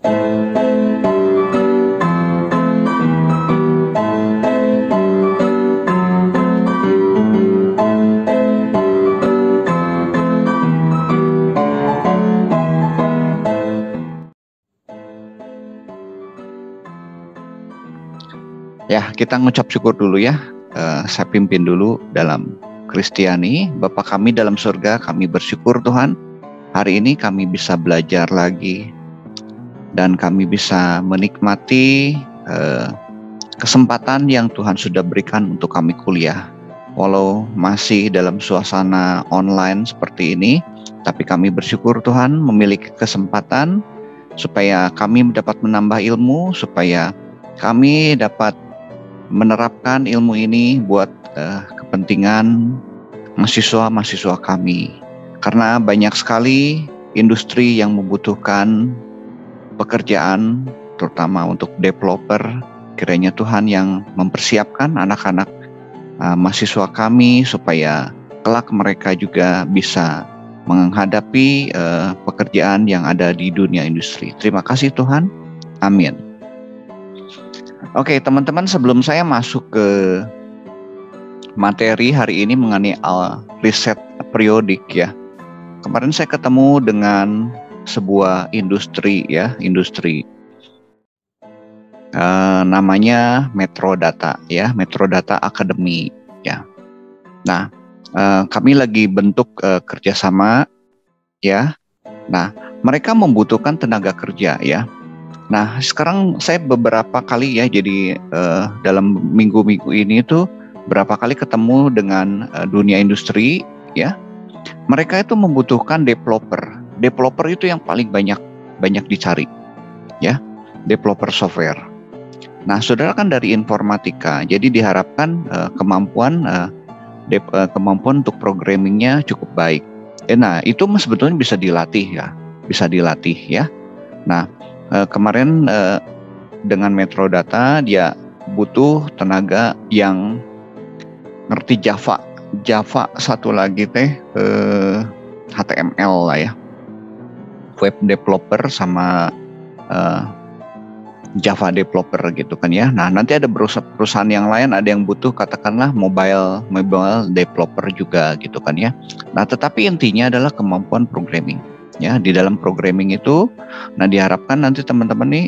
Ya, kita ngucap syukur dulu ya. Saya pimpin dulu dalam Kristiani. Bapa kami dalam surga, kami bersyukur Tuhan. Hari ini kami bisa belajar lagi dan kami bisa menikmati kesempatan yang Tuhan sudah berikan untuk kami kuliah. Walau masih dalam suasana online seperti ini, tapi kami bersyukur Tuhan memiliki kesempatan supaya kami dapat menambah ilmu, supaya kami dapat menerapkan ilmu ini buat kepentingan mahasiswa-mahasiswa kami. Karena banyak sekali industri yang membutuhkan pekerjaan, terutama untuk developer. Kiranya Tuhan yang mempersiapkan anak-anak mahasiswa kami supaya kelak mereka juga bisa menghadapi pekerjaan yang ada di dunia industri. Terima kasih Tuhan. Amin. Oke, teman-teman, sebelum saya masuk ke materi hari ini mengenai riset periodik ya. Kemarin saya ketemu dengan sebuah industri ya, namanya Metrodata ya, Metrodata Academy ya. Nah, kami lagi bentuk kerjasama ya. Nah, mereka membutuhkan tenaga kerja ya. Nah, sekarang saya beberapa kali ya, jadi dalam minggu-minggu ini tuh berapa kali ketemu dengan dunia industri ya. Mereka itu membutuhkan developer. Developer itu yang paling banyak dicari ya, developer software. Nah, saudara kan dari informatika, jadi diharapkan kemampuan untuk programmingnya cukup baik. Nah, itu sebetulnya bisa dilatih ya. Nah, kemarin dengan Metrodata dia butuh tenaga yang ngerti Java satu lagi HTML lah ya, web developer sama Java developer gitu kan ya. Nah, nanti ada perusahaan yang lain ada yang butuh katakanlah mobile developer juga gitu kan ya. Nah, tetapi intinya adalah kemampuan programming. Ya, di dalam programming itu, nah diharapkan nanti teman-teman nih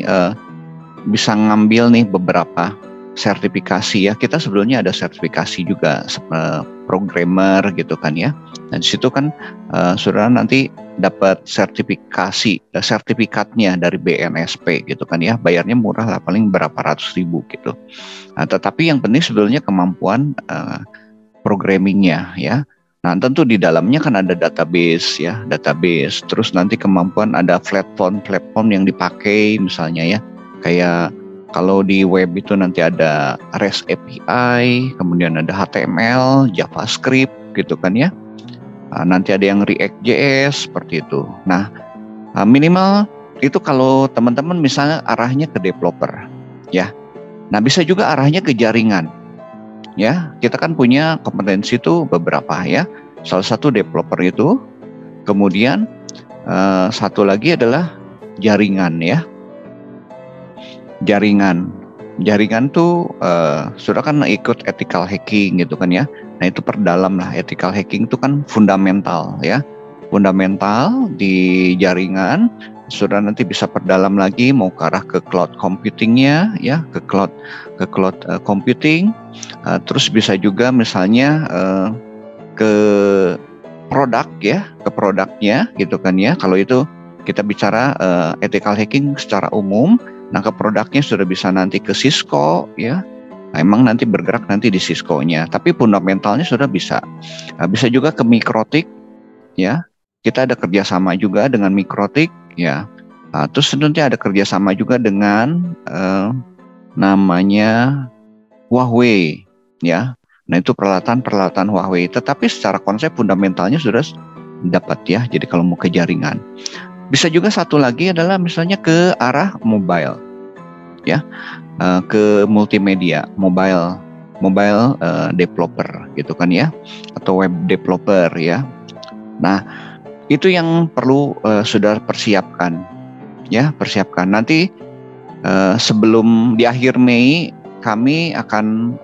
bisa ngambil nih beberapa sertifikasi ya. Kita sebelumnya ada sertifikasi juga programmer gitu kan ya. Nah, di situ kan saudara nanti dapat sertifikatnya dari BNSP gitu kan ya. Bayarnya murah lah, paling berapa ratus ribu gitu. Nah, tetapi yang penting sebetulnya kemampuan programmingnya ya. Nah, tentu di dalamnya kan ada database. Terus nanti kemampuan ada platform yang dipakai misalnya ya. Kayak kalau di web itu nanti ada REST API, kemudian ada HTML, JavaScript gitu kan ya. Nanti ada yang React.js seperti itu. Nah, minimal itu kalau teman-teman misalnya arahnya ke developer ya. Nah, bisa juga arahnya ke jaringan. Ya, kita kan punya kompetensi itu beberapa ya. Salah satu developer itu, kemudian satu lagi adalah jaringan ya. Jaringan tuh sudah kan ikut ethical hacking gitu kan ya. Nah, itu perdalam lah, ethical hacking itu kan fundamental ya. Fundamental di jaringan. Sudah nanti bisa perdalam lagi mau ke arah ke cloud computingnya ya, ke cloud computing. Terus bisa juga misalnya ke produk ya, ke produknya gitu kan ya. Kalau itu kita bicara ethical hacking secara umum. Nah, ke produknya sudah bisa nanti ke Cisco ya. Nah, emang nanti bergerak nanti di Cisco-nya, tapi fundamentalnya sudah bisa. Bisa juga ke Mikrotik ya. Kita ada kerjasama juga dengan Mikrotik ya. Terus tentunya ada kerjasama juga dengan namanya Huawei ya. Nah, itu peralatan Huawei. Tetapi secara konsep fundamentalnya sudah dapat ya. Jadi kalau mau ke jaringan. Bisa juga satu lagi adalah misalnya ke arah mobile ya. Ke multimedia, mobile developer gitu kan ya. Atau web developer ya. Nah, itu yang perlu saudara persiapkan Ya, persiapkan. Nanti sebelum di akhir Mei kami akan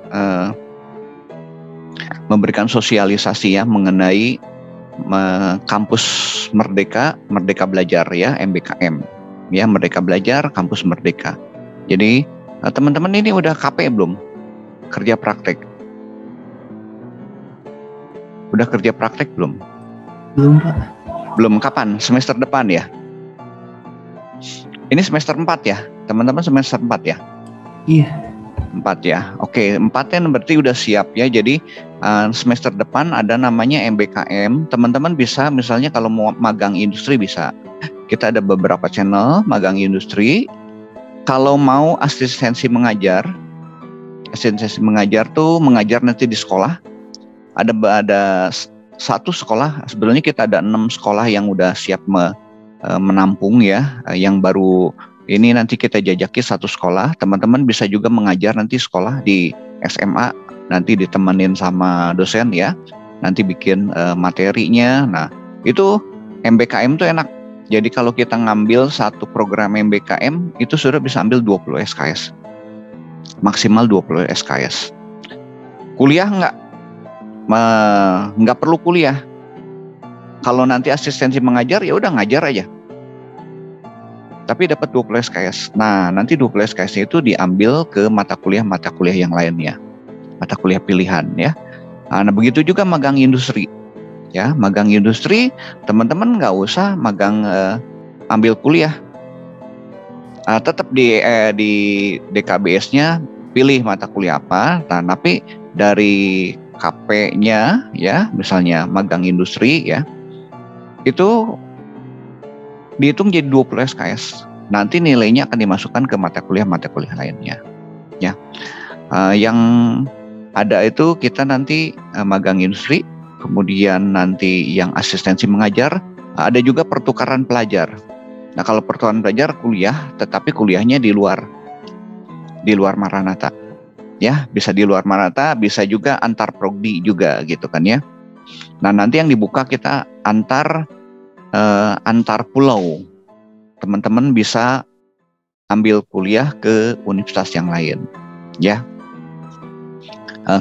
memberikan sosialisasi ya mengenai kampus Merdeka, Merdeka Belajar ya, MBKM. Ya, Merdeka Belajar, Kampus Merdeka. Jadi teman-teman ini udah KP belum? Kerja praktek? Udah kerja praktek belum? Belum, Pak. Belum, kapan? Semester depan ya? Ini semester 4 ya? Teman-teman semester 4 ya? Iya. 4 ya. Oke, 4 kan berarti udah siap ya. Jadi semester depan ada namanya MBKM. Teman-teman bisa misalnya kalau mau magang industri bisa. Kita ada beberapa channel magang industri. Kalau mau asistensi mengajar tuh mengajar nanti di sekolah. Ada satu sekolah, sebetulnya kita ada 6 sekolah yang udah siap menampung ya, yang baru ini nanti kita jajaki satu sekolah. Teman-teman bisa juga mengajar nanti sekolah di SMA, nanti ditemenin sama dosen ya, nanti bikin materinya. Nah itu MBKM tuh enak. Jadi kalau kita ngambil satu program MBKM itu sudah bisa ambil 20 SKS, maksimal 20 SKS. Kuliah nggak perlu kuliah. Kalau nanti asistensi mengajar ya udah ngajar aja. Tapi dapat 20 SKS. Nah, nanti 20 SKS itu diambil ke mata kuliah yang lainnya. Mata kuliah pilihan ya. Nah, begitu juga magang industri. Ya, magang industri teman-teman nggak usah magang ambil kuliah. Tetap di DKBS-nya pilih mata kuliah apa. Nah, tapi dari KP-nya ya, misalnya magang industri ya, itu dihitung jadi 20 SKS. Nanti nilainya akan dimasukkan ke mata kuliah lainnya. Ya, yang ada itu kita nanti magang industri, kemudian nanti yang asistensi mengajar, ada juga pertukaran pelajar. Nah, kalau pertukaran pelajar kuliah, tetapi kuliahnya di luar Maranatha. Ya, bisa di luar Maranatha, bisa juga antar prodi juga gitu kan ya. Nah, nanti yang dibuka kita antar pulau. Teman-teman bisa ambil kuliah ke universitas yang lain ya.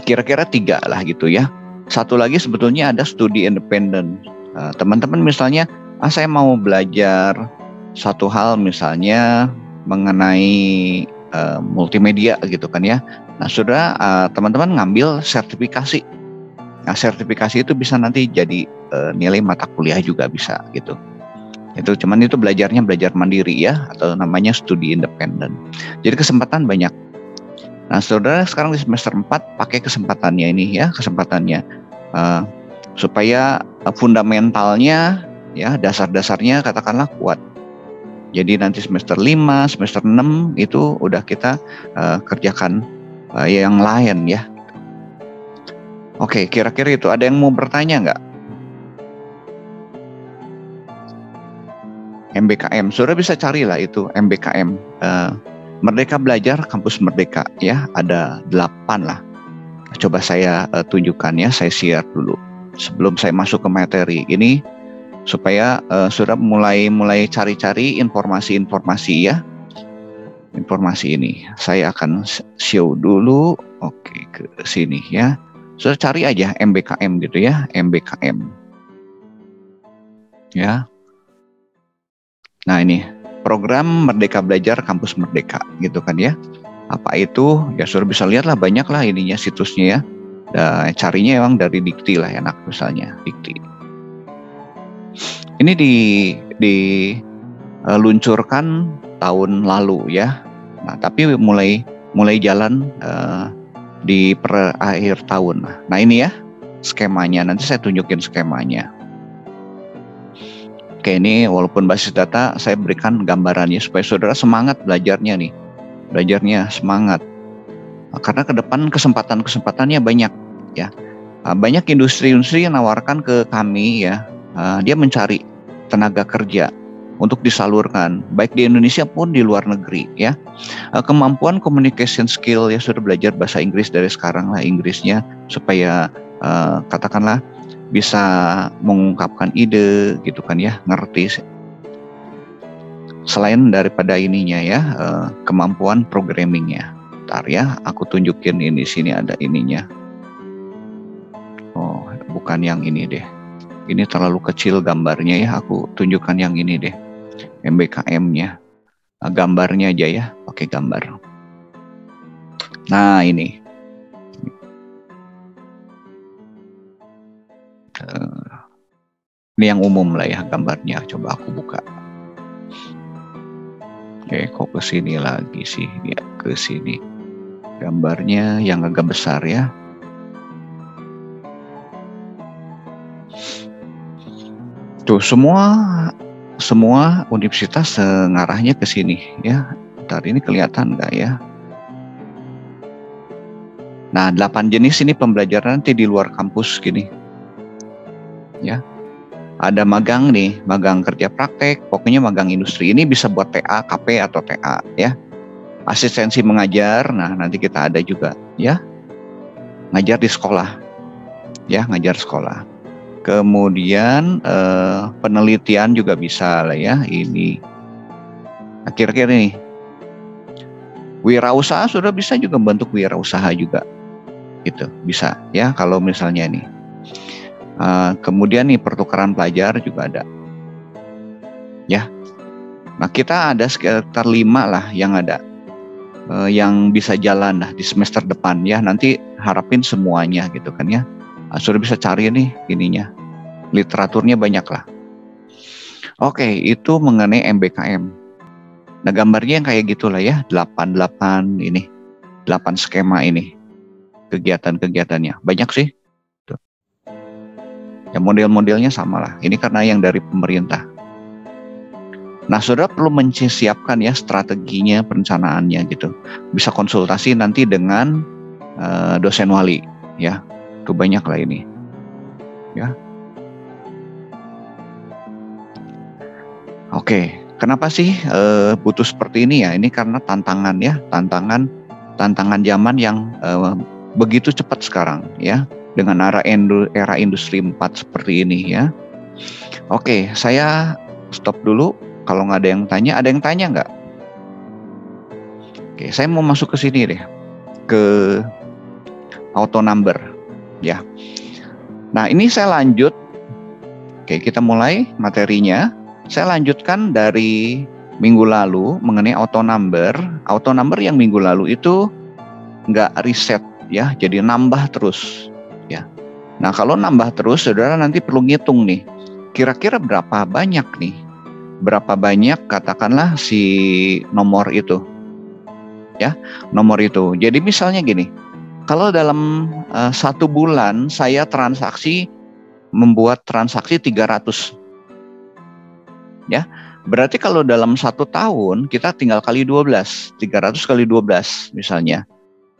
Kira-kira 3 lah gitu ya. Satu lagi sebetulnya ada studi independen. Teman-teman misalnya saya mau belajar satu hal misalnya mengenai multimedia gitu kan ya. Nah, sudah teman-teman ngambil sertifikasi. Nah, sertifikasi itu bisa nanti jadi nilai mata kuliah juga bisa gitu. Itu cuman itu belajar mandiri ya, atau namanya studi independen. Jadi kesempatan banyak. Nah, saudara sekarang di semester 4 pakai kesempatannya ini ya, supaya fundamentalnya ya, dasar-dasarnya katakanlah kuat. Jadi nanti semester 5, semester 6 itu udah kita kerjakan yang lain ya. Oke, kira-kira itu. Ada yang mau bertanya nggak? MBKM, saudara bisa carilah itu MBKM, Merdeka Belajar Kampus Merdeka ya, ada 8 lah. Coba saya tunjukkan ya, saya share dulu sebelum saya masuk ke materi ini, supaya saudara mulai cari-cari informasi ya. Informasi ini saya akan show dulu. Oke, ke sini ya. Saudara cari aja MBKM gitu ya, MBKM ya. Nah, ini program Merdeka Belajar Kampus Merdeka gitu kan ya. Apa itu? Ya saudara bisa lihat lah, banyak lah ininya situsnya ya. Carinya emang dari Dikti lah enak, misalnya Dikti. Ini diluncurkan tahun lalu ya. Nah, tapi mulai jalan di akhir tahun. Nah, ini ya skemanya. Nanti saya tunjukin skemanya. Oke, ini walaupun basis data saya berikan gambarannya supaya saudara semangat belajarnya nih. Belajarnya semangat. Karena ke depan kesempatannya banyak ya. Banyak industri-industri yang nawarkan ke kami ya. Dia mencari tenaga kerja untuk disalurkan baik di Indonesia pun di luar negeri ya. Kemampuan communication skill ya, sudah belajar bahasa Inggris dari sekarang lah Inggrisnya, supaya katakanlah bisa mengungkapkan ide gitu kan ya, ngerti. selain daripada ininya ya, kemampuan programmingnya. Bentar ya, aku tunjukin ini, sini ada ininya. Oh, bukan yang ini deh. Ini terlalu kecil gambarnya ya, aku tunjukkan yang ini deh. MBKM-nya. Nah, gambarnya aja ya, pakai gambar. Nah, ini. Ini yang umum lah ya gambarnya. Coba aku buka. Oke, kok ke sini lagi sih? Ya, ke sini. Gambarnya yang agak besar ya. Tuh, semua universitas ngarahnya ke sini ya. Bentar, ini kelihatan nggak ya? Nah, 8 jenis ini pembelajaran nanti di luar kampus gini. Ya. Ada magang nih, magang kerja praktek, pokoknya magang industri. Ini bisa buat TA, KP atau TA ya. Asistensi mengajar, nah nanti kita ada juga ya. Ngajar di sekolah. Ya, ngajar sekolah. Kemudian penelitian juga bisa lah ya ini. Nah, kira-kira nih, wirausaha sudah bisa juga bentuk wirausaha juga, gitu bisa ya kalau misalnya nih. Kemudian nih pertukaran pelajar juga ada, ya. Nah kita ada sekitar 5 lah yang ada, yang bisa jalan lah di semester depan ya. Nanti harapin semuanya gitu kan ya. Sudah bisa cari nih ininya, literaturnya banyak lah. Oke, itu mengenai MBKM. Nah gambarnya yang kayak gitulah ya, 8 ini, 8 skema ini, kegiatan-kegiatannya banyak sih. Tuh. Ya model-modelnya sama lah. Ini karena yang dari pemerintah. Nah saudara perlu menyiapkan ya strateginya, perencanaannya gitu. Bisa konsultasi nanti dengan dosen wali ya. Itu banyak lah ini ya. Oke, kenapa sih butuh seperti ini ya? Ini karena tantangan ya, tantangan zaman yang begitu cepat sekarang ya, dengan era industri 4 seperti ini ya. Oke, saya stop dulu. Kalau nggak ada yang tanya nggak? Oke, saya mau masuk ke sini deh, ke auto number ya. Nah ini saya lanjut. Oke, kita mulai materinya. Saya lanjutkan dari minggu lalu mengenai auto number. Auto number yang minggu lalu itu nggak riset ya, jadi nambah terus ya. Nah kalau nambah terus, saudara nanti perlu ngitung nih, kira-kira berapa banyak nih, berapa banyak katakanlah si nomor itu ya, nomor itu. Jadi misalnya gini, kalau dalam 1 bulan saya membuat transaksi 300 ya, berarti kalau dalam 1 tahun kita tinggal kali 12, 300 kali 12 misalnya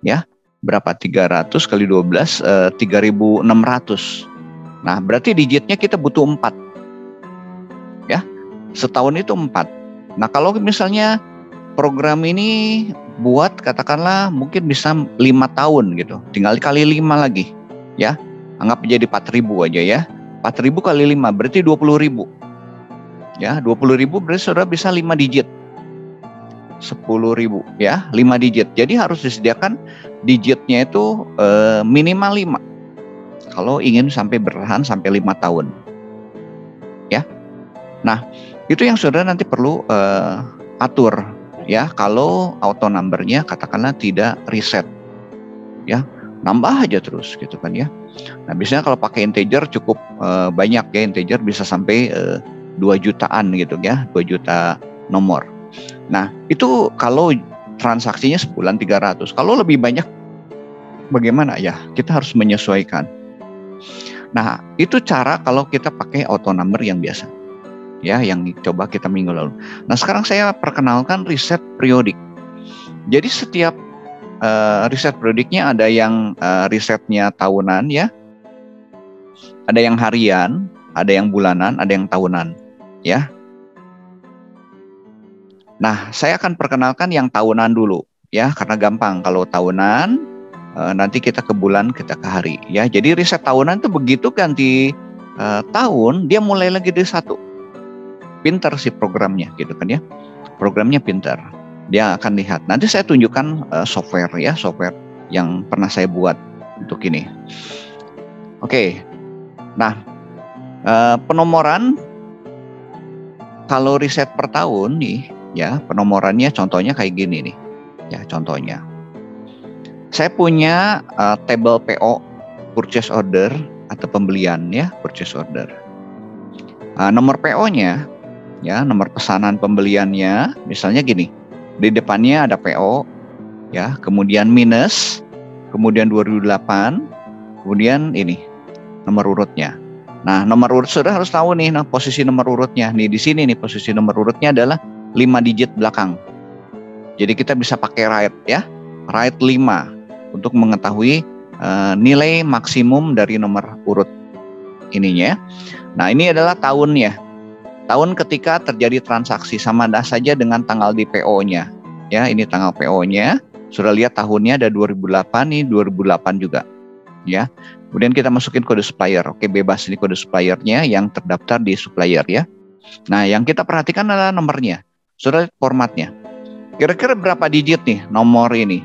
ya, berapa 300 kali 12, 3.600. Nah berarti digitnya kita butuh 4 ya, setahun itu 4. Nah kalau misalnya program ini buat katakanlah mungkin bisa 5 tahun gitu, tinggal kali 5 lagi ya, anggap jadi 4.000 aja ya, 4.000 kali 5 berarti 20.000 ya, 20.000 berarti saudara bisa 5 digit, 10.000 ya, 5 digit. Jadi harus disediakan digitnya itu minimal 5 kalau ingin sampai bertahan sampai 5 tahun ya. Nah itu yang saudara nanti perlu atur ya, kalau auto numbernya katakanlah tidak riset ya, nambah aja terus gitu kan ya. Nah biasanya kalau pakai integer cukup banyak ya, integer bisa sampai 2 jutaan gitu ya, 2 juta nomor. Nah itu kalau transaksinya sebulan 300. Kalau lebih banyak bagaimana ya, kita harus menyesuaikan. Nah itu cara kalau kita pakai auto number yang biasa ya, yang coba kita minggu lalu. Nah sekarang saya perkenalkan riset periodik. Jadi setiap riset periodiknya ada yang risetnya tahunan ya, ada yang harian, ada yang bulanan, ada yang tahunan ya. Nah saya akan perkenalkan yang tahunan dulu ya, karena gampang. Kalau tahunan nanti kita ke bulan, kita ke hari ya. Jadi riset tahunan itu begitu ganti tahun dia mulai lagi dari 1. Pinter sih programnya gitu kan ya. Programnya pintar. Dia akan lihat. Nanti saya tunjukkan software yang pernah saya buat untuk ini. Oke. Nah, penomoran kalau riset per tahun nih, ya penomorannya contohnya kayak gini nih. Ya, contohnya. Saya punya tabel PO, purchase order atau pembelian ya, purchase order. Nomor PO-nya, ya nomor pesanan pembeliannya, misalnya gini, di depannya ada PO, ya, kemudian minus, kemudian 2008, kemudian ini nomor urutnya. Nah, nomor urut sudah harus tahu nih, posisi nomor urutnya. Nih di sini nih posisi nomor urutnya adalah 5 digit belakang. Jadi kita bisa pakai write ya, write 5 untuk mengetahui nilai maksimum dari nomor urut ininya. Nah, ini adalah tahunnya. Tahun ketika terjadi transaksi, sama saja dengan tanggal di PO-nya. Ya, ini tanggal PO-nya. Sudah lihat tahunnya ada 2008, ini 2008 juga. Ya. Kemudian kita masukin kode supplier. Oke, bebas ini kode suppliernya yang terdaftar di supplier ya. Nah, yang kita perhatikan adalah nomornya. Sudah lihat formatnya. Kira-kira berapa digit nih nomor ini?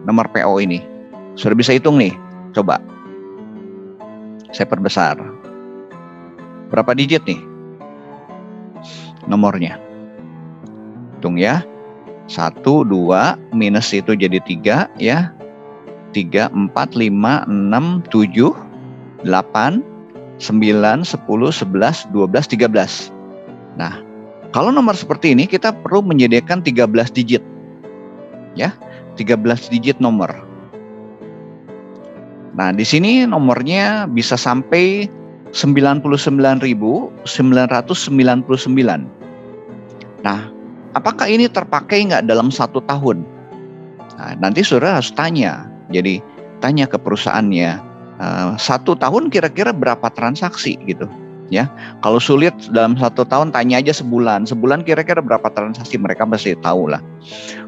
Nomor PO ini. Sudah bisa hitung nih. Coba. Saya perbesar. Berapa digit nih nomornya? Hitung ya. 1, 2, minus itu jadi 3 ya. 3, 4, 5, 6, 7, 8, 9, 10, 11, 12, 13. Nah, kalau nomor seperti ini kita perlu menyediakan 13 digit. Ya, 13 digit nomor. Nah, di sini nomornya bisa sampai 99.999. Nah, apakah ini terpakai nggak dalam 1 tahun? Nah, nanti saudara harus tanya. Jadi tanya ke perusahaannya, 1 tahun kira-kira berapa transaksi gitu, ya. Kalau sulit dalam 1 tahun, tanya aja sebulan. Sebulan kira-kira berapa transaksi, mereka pasti tahu lah.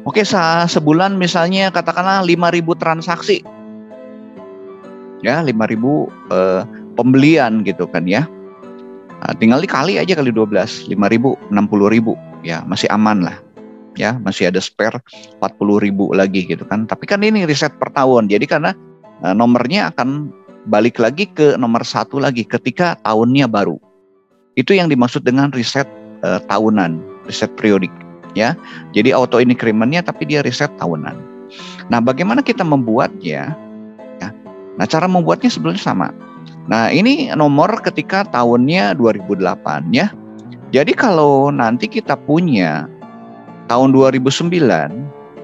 Oke, sebulan misalnya katakanlah 5.000 transaksi, ya 5.000 pembelian gitu kan ya. Nah, tinggal dikali aja kali 12, 5.000, 60.000, ya masih aman lah. Ya, masih ada spare 40.000 lagi gitu kan. Tapi kan ini riset per tahun. Jadi karena nomornya akan balik lagi ke nomor 1 lagi ketika tahunnya baru. Itu yang dimaksud dengan riset tahunan, riset periodik ya. Jadi auto increment-nya tapi dia riset tahunan. Nah, bagaimana kita membuatnya? Ya. Nah, cara membuatnya sebenarnya sama. Nah, ini nomor ketika tahunnya 2008 ya. Jadi kalau nanti kita punya tahun 2009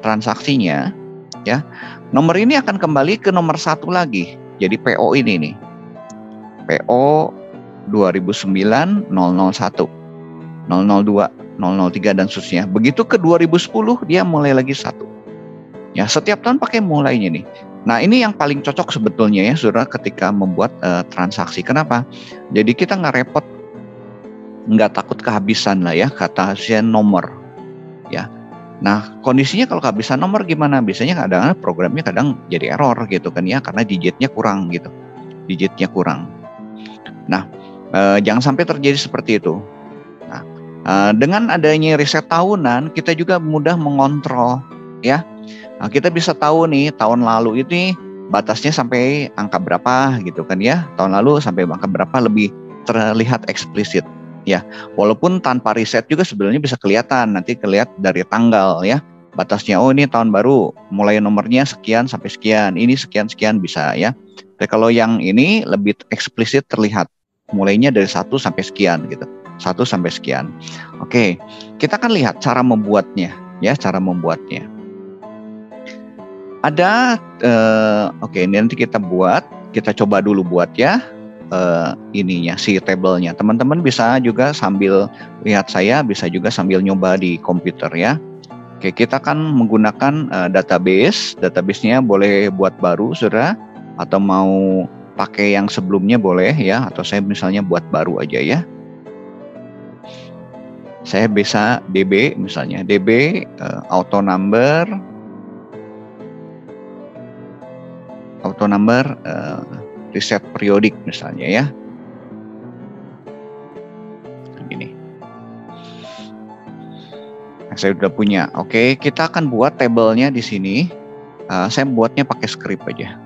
transaksinya, ya, nomor ini akan kembali ke nomor 1 lagi. Jadi PO ini nih, PO 2009 001, 002, 003 dan seterusnya. Begitu ke 2010 dia mulai lagi 1. Ya, setiap tahun pakai mulainya nih. Nah, ini yang paling cocok sebetulnya ya, saudara, ketika membuat transaksi. Kenapa? Jadi kita nggak repot, nggak takut kehabisan lah ya, kata nomor. Ya, nah kondisinya kalau kehabisan nomor gimana? Biasanya kadang programnya kadang jadi error gitu kan ya, karena digitnya kurang gitu, digitnya kurang. Nah, jangan sampai terjadi seperti itu. Nah, dengan adanya riset tahunan, kita juga mudah mengontrol ya. Nah, kita bisa tahu nih tahun lalu ini batasnya sampai angka berapa gitu kan ya. Tahun lalu sampai angka berapa, lebih terlihat eksplisit. Ya, walaupun tanpa riset juga sebenarnya bisa kelihatan, nanti kelihatan dari tanggal ya, batasnya. Oh, ini tahun baru, mulai nomornya sekian sampai sekian, ini sekian-sekian bisa ya. Tapi kalau yang ini lebih eksplisit terlihat, mulainya dari 1 sampai sekian gitu, 1 sampai sekian. Oke, kita akan lihat cara membuatnya ya, cara membuatnya. Ada, oke, ini nanti kita buat, kita coba dulu buat ya. Ininya si tabelnya, teman-teman bisa juga sambil lihat saya, bisa juga sambil nyoba di komputer ya. Oke, kita akan menggunakan database-nya boleh buat baru saudara, atau mau pakai yang sebelumnya boleh ya, atau saya misalnya buat baru aja ya. Saya bisa DB misalnya, DB auto number riset periodik misalnya ya. Gini. Saya sudah punya. Oke, kita akan buat tabelnya di sini. Saya buatnya pakai script aja.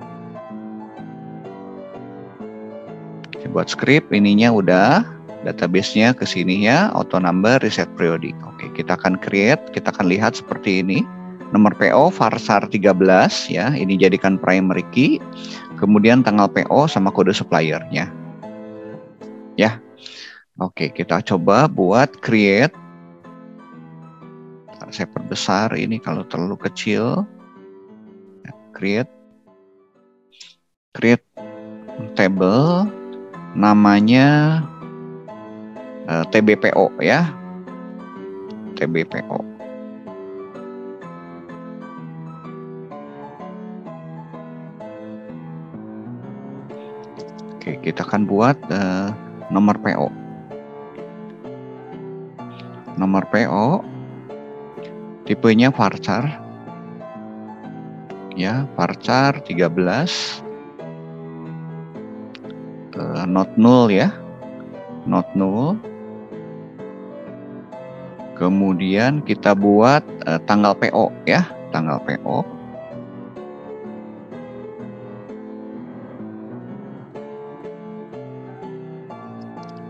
Saya buat script, ininya udah, database-nya ke sini ya, auto number, reset periodic. Oke, kita akan create, kita akan lihat seperti ini. Nomor PO varsar 13 ya, ini jadikan primary key. Kemudian tanggal PO sama kode suppliernya. Ya. Oke, kita coba buat create. Saya perbesar ini kalau terlalu kecil. Create table namanya TBPO ya, TBPO. Oke, kita akan buat nomor PO. Nomor PO tipenya varchar ya, varchar 13, not null ya, not null. Kemudian kita buat tanggal PO ya, tanggal PO.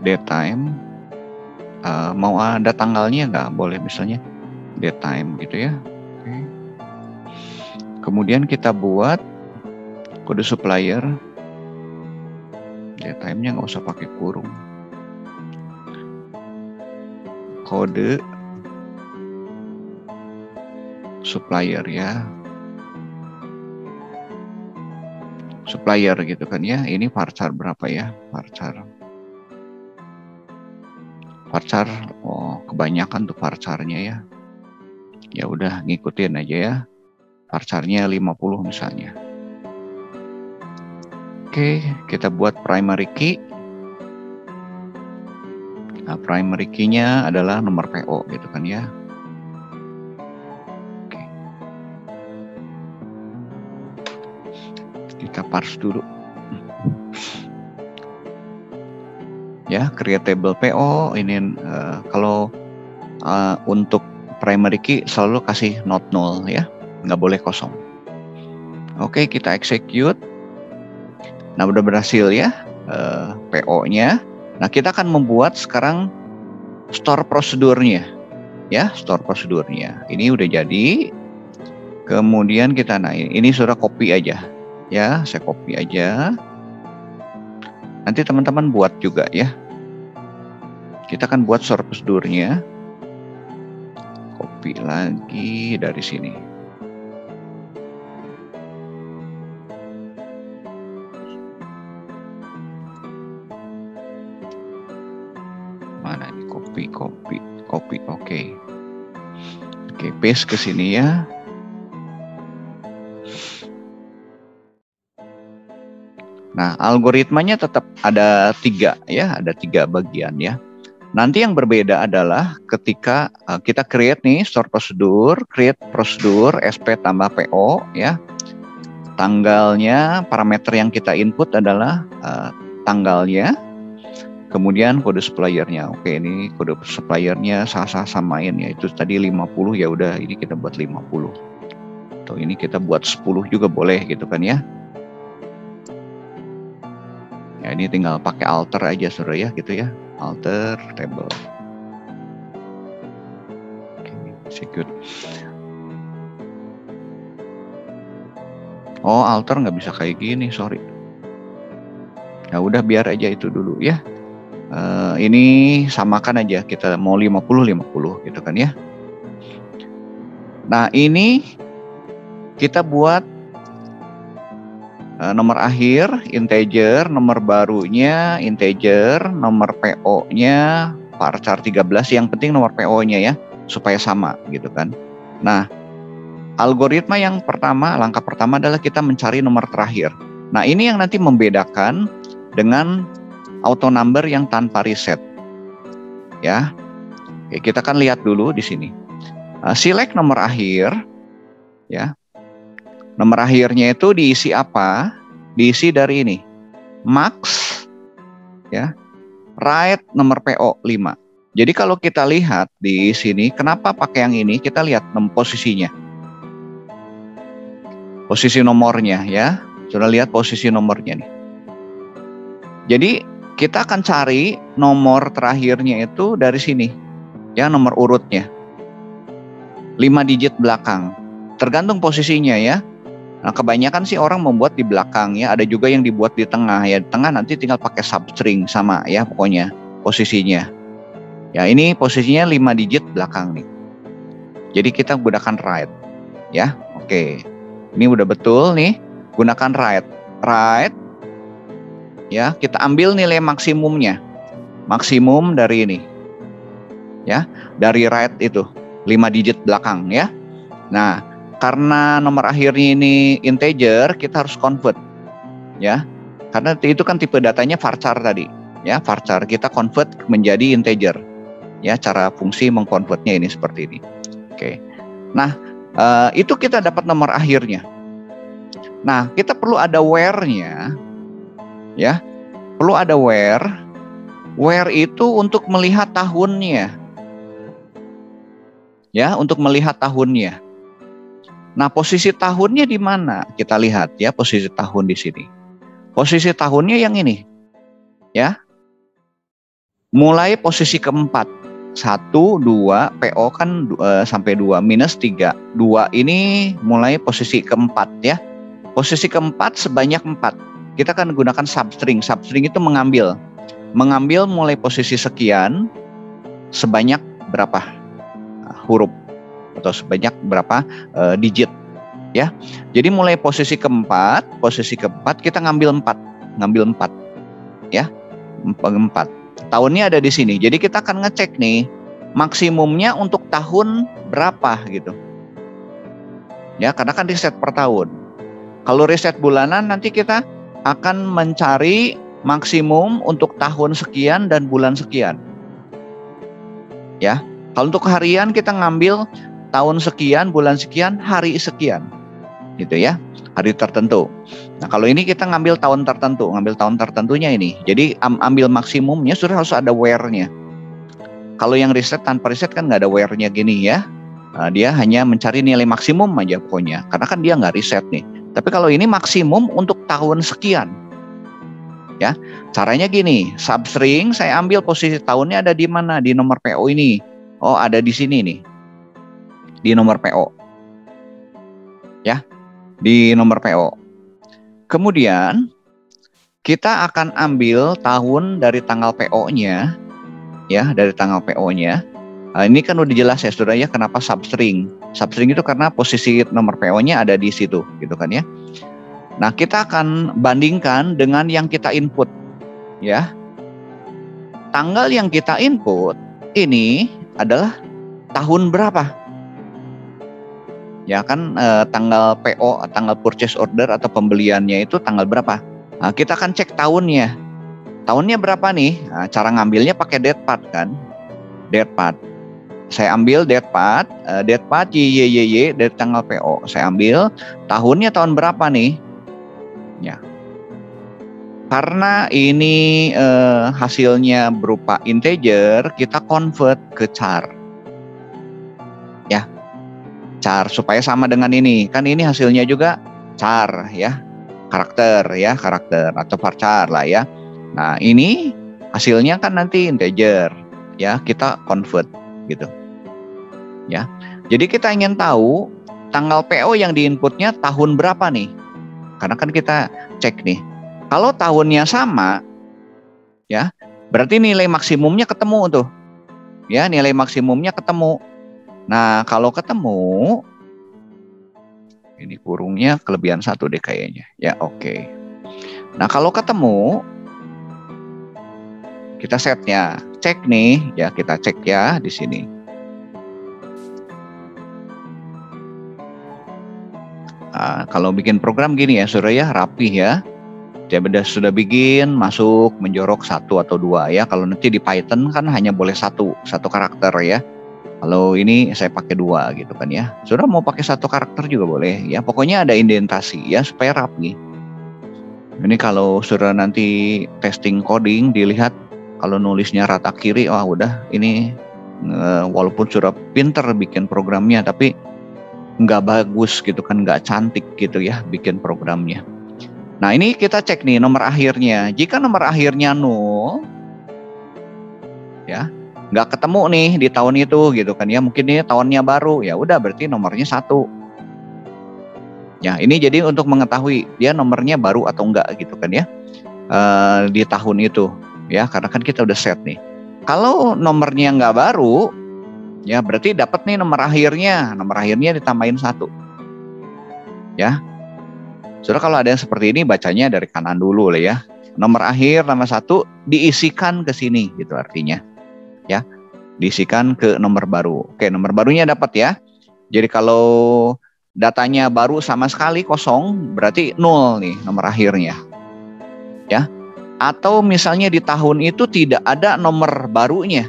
Date time, mau ada tanggalnya nggak? Boleh misalnya date time gitu ya. Oke. Kemudian kita buat kode supplier. Date time-nya nggak usah pakai kurung. Kode supplier ya, supplier gitu kan ya. Ini varchar berapa ya, varchar. Oh kebanyakan tuh varcharnya ya. Ya udah ngikutin aja ya. Varcharnya 50 misalnya. Oke, kita buat primary key. Nah, primary key-nya adalah nomor PO gitu kan ya. Oke. Kita parse dulu. Ya, create table PO ini kalau untuk primary key selalu kasih not null ya, nggak boleh kosong. Oke, kita execute. Nah, udah berhasil ya PO-nya. Nah, kita akan membuat sekarang store prosedurnya ya, store prosedurnya. Ini udah jadi. Kemudian kita ini sudah copy aja ya, saya copy aja. Nanti teman-teman buat juga ya. Kita akan buat store prosedurnya. Copy lagi dari sini. Mana ini copy. Oke. Oke, paste ke sini ya. Nah, algoritmanya tetap ada 3 ya, ada 3 bagian ya. Nanti yang berbeda adalah ketika kita create nih store prosedur, create prosedur SP tambah PO ya. Tanggalnya, parameter yang kita input adalah tanggalnya. Kemudian kode suppliernya. Oke, ini kode suppliernya sah-sah samain ya. Itu tadi 50 ya udah, ini kita buat 50. Atau ini kita buat 10 juga boleh gitu kan ya. Ya, ini tinggal pakai alter aja saudara ya gitu ya. Alter table. Oke, execute. Oh, alter nggak bisa kayak gini, sorry. Ya udah biar aja itu dulu ya. Ini samakan aja, kita mau 50 gitu kan ya. Nah, ini kita buat nomor akhir integer, nomor barunya integer, nomor PO-nya varchar 13, yang penting nomor PO-nya ya, supaya sama gitu kan. Nah, algoritma yang pertama, langkah pertama adalah kita mencari nomor terakhir. Nah, ini yang nanti membedakan dengan auto number yang tanpa reset. Ya. Oke, kita akan lihat dulu di sini. Select nomor akhir ya. Nomor akhirnya itu diisi apa? Diisi dari ini. Max ya. Write nomor PO 5. Jadi kalau kita lihat di sini, kenapa pakai yang ini? Kita lihat posisinya. Posisi nomornya ya. Sudah lihat posisi nomornya nih. Jadi kita akan cari nomor terakhirnya itu dari sini. Ya, nomor urutnya. 5 digit belakang. Tergantung posisinya ya. Nah, kebanyakan sih orang membuat di belakang ya. Ada juga yang dibuat di tengah ya. Di tengah nanti tinggal pakai substring sama ya pokoknya posisinya. Ya, ini posisinya 5 digit belakang nih. Jadi kita gunakan right. Ya, oke. Ini udah betul nih. Gunakan right. Right. Ya, kita ambil nilai maksimumnya. Maksimum dari ini. Ya, dari right itu 5 digit belakang ya. Nah, karena nomor akhirnya ini integer, kita harus convert. Ya. Karena itu kan tipe datanya varchar tadi. Ya, varchar kita convert menjadi integer. Ya, cara fungsi mengkonvertnya ini seperti ini. Oke. Nah, itu kita dapat nomor akhirnya. Nah, kita perlu ada where-nya. Ya, perlu ada where. Where itu untuk melihat tahunnya. Ya, untuk melihat tahunnya. Nah, posisi tahunnya di mana? Kita lihat ya, posisi tahun di sini. Posisi tahunnya yang ini. Ya. Mulai posisi keempat. 1, 2, PO kan sampai 2, minus 3. 2 ini mulai posisi keempat ya. Posisi keempat sebanyak 4. Kita akan gunakan substring. Substring itu mengambil mulai posisi sekian sebanyak berapa huruf atau sebanyak berapa digit ya. Jadi mulai posisi keempat kita ngambil 4 ya. 4. Tahunnya ada di sini. Jadi kita akan ngecek nih maksimumnya untuk tahun berapa gitu. Ya, karena kan riset per tahun. Kalau riset bulanan nanti kita akan mencari maksimum untuk tahun sekian dan bulan sekian. Ya. Kalau untuk harian kita ngambil tahun sekian, bulan sekian, hari sekian. Gitu ya. Hari tertentu. Nah, kalau ini kita ngambil tahun tertentunya ini. Jadi ambil maksimumnya sudah harus ada where-nya. Kalau yang riset tanpa riset kan nggak ada where-nya gini ya. Nah, dia hanya mencari nilai maksimum aja pokoknya. Karena kan dia nggak riset nih. Tapi kalau ini maksimum untuk tahun sekian. Ya, caranya gini. Substring saya ambil posisi tahunnya ada di mana? Di nomor PO ini. Oh, ada di sini nih. Di nomor PO. Ya. Di nomor PO. Kemudian kita akan ambil tahun dari tanggal PO-nya, ya, dari tanggal PO-nya. Nah, ini kan udah jelas ya, saudara ya, kenapa substring? Substring itu karena posisi nomor PO-nya ada di situ, gitu kan ya. Nah, kita akan bandingkan dengan yang kita input, ya. Tanggal yang kita input ini adalah tahun berapa? Ya kan tanggal PO, tanggal purchase order atau pembeliannya itu tanggal berapa? Nah, kita akan cek tahunnya. Tahunnya berapa nih? Nah, cara ngambilnya pakai date part kan? Date part. Saya ambil date part YYY dari tanggal PO. Saya ambil tahunnya tahun berapa nih? Ya. Karena ini hasilnya berupa integer, kita convert ke char. Ya. Char supaya sama dengan ini. Kan ini hasilnya juga char ya. Karakter atau varchar lah ya. Nah, ini hasilnya kan nanti integer ya, kita convert gitu. Ya. Jadi kita ingin tahu tanggal PO yang diinputnya tahun berapa nih? Karena kan kita cek nih. Kalau tahunnya sama ya, berarti nilai maksimumnya ketemu tuh. Ya, nilai maksimumnya ketemu. Nah, kalau ketemu, ini kurungnya kelebihan 1 deh kayaknya. Ya, oke. Nah, kalau ketemu, kita setnya. Cek nih, ya kita cek ya di sini. Nah, kalau bikin program gini ya, saudara ya, rapih ya. Dia sudah bikin, masuk, menjorok 1 atau 2 ya. Kalau nanti di Python kan hanya boleh satu karakter ya. Kalau ini saya pakai 2 gitu kan ya. Saudara mau pakai 1 karakter juga boleh ya. Pokoknya ada indentasi ya supaya rapi. Ini kalau saudara nanti testing coding dilihat Kalau nulisnya rata kiri, wah udah ini walaupun sudah pinter bikin programnya, tapi nggak bagus gitu kan, nggak cantik gitu ya bikin programnya. Nah ini kita cek nih nomor akhirnya. Jika nomor akhirnya 0, ya nggak ketemu nih di tahun itu gitu kan ya, mungkin ini tahunnya baru, ya udah berarti nomornya 1. Ya ini jadi untuk mengetahui dia nomornya baru atau enggak gitu kan ya, di tahun itu ya, karena kan kita udah set nih. Kalau nomornya nggak baru, ya berarti dapat nih nomor akhirnya ditambahin 1. Ya, saudara kalau ada yang seperti ini bacanya dari kanan dulu lah ya. Nomor akhir nama 1 diisikan ke sini gitu artinya. Ya, diisikan ke nomor baru. Oke, nomor barunya dapat ya. Jadi kalau datanya baru sama sekali kosong, berarti 0 nih nomor akhirnya. Ya. Atau misalnya di tahun itu tidak ada nomor barunya,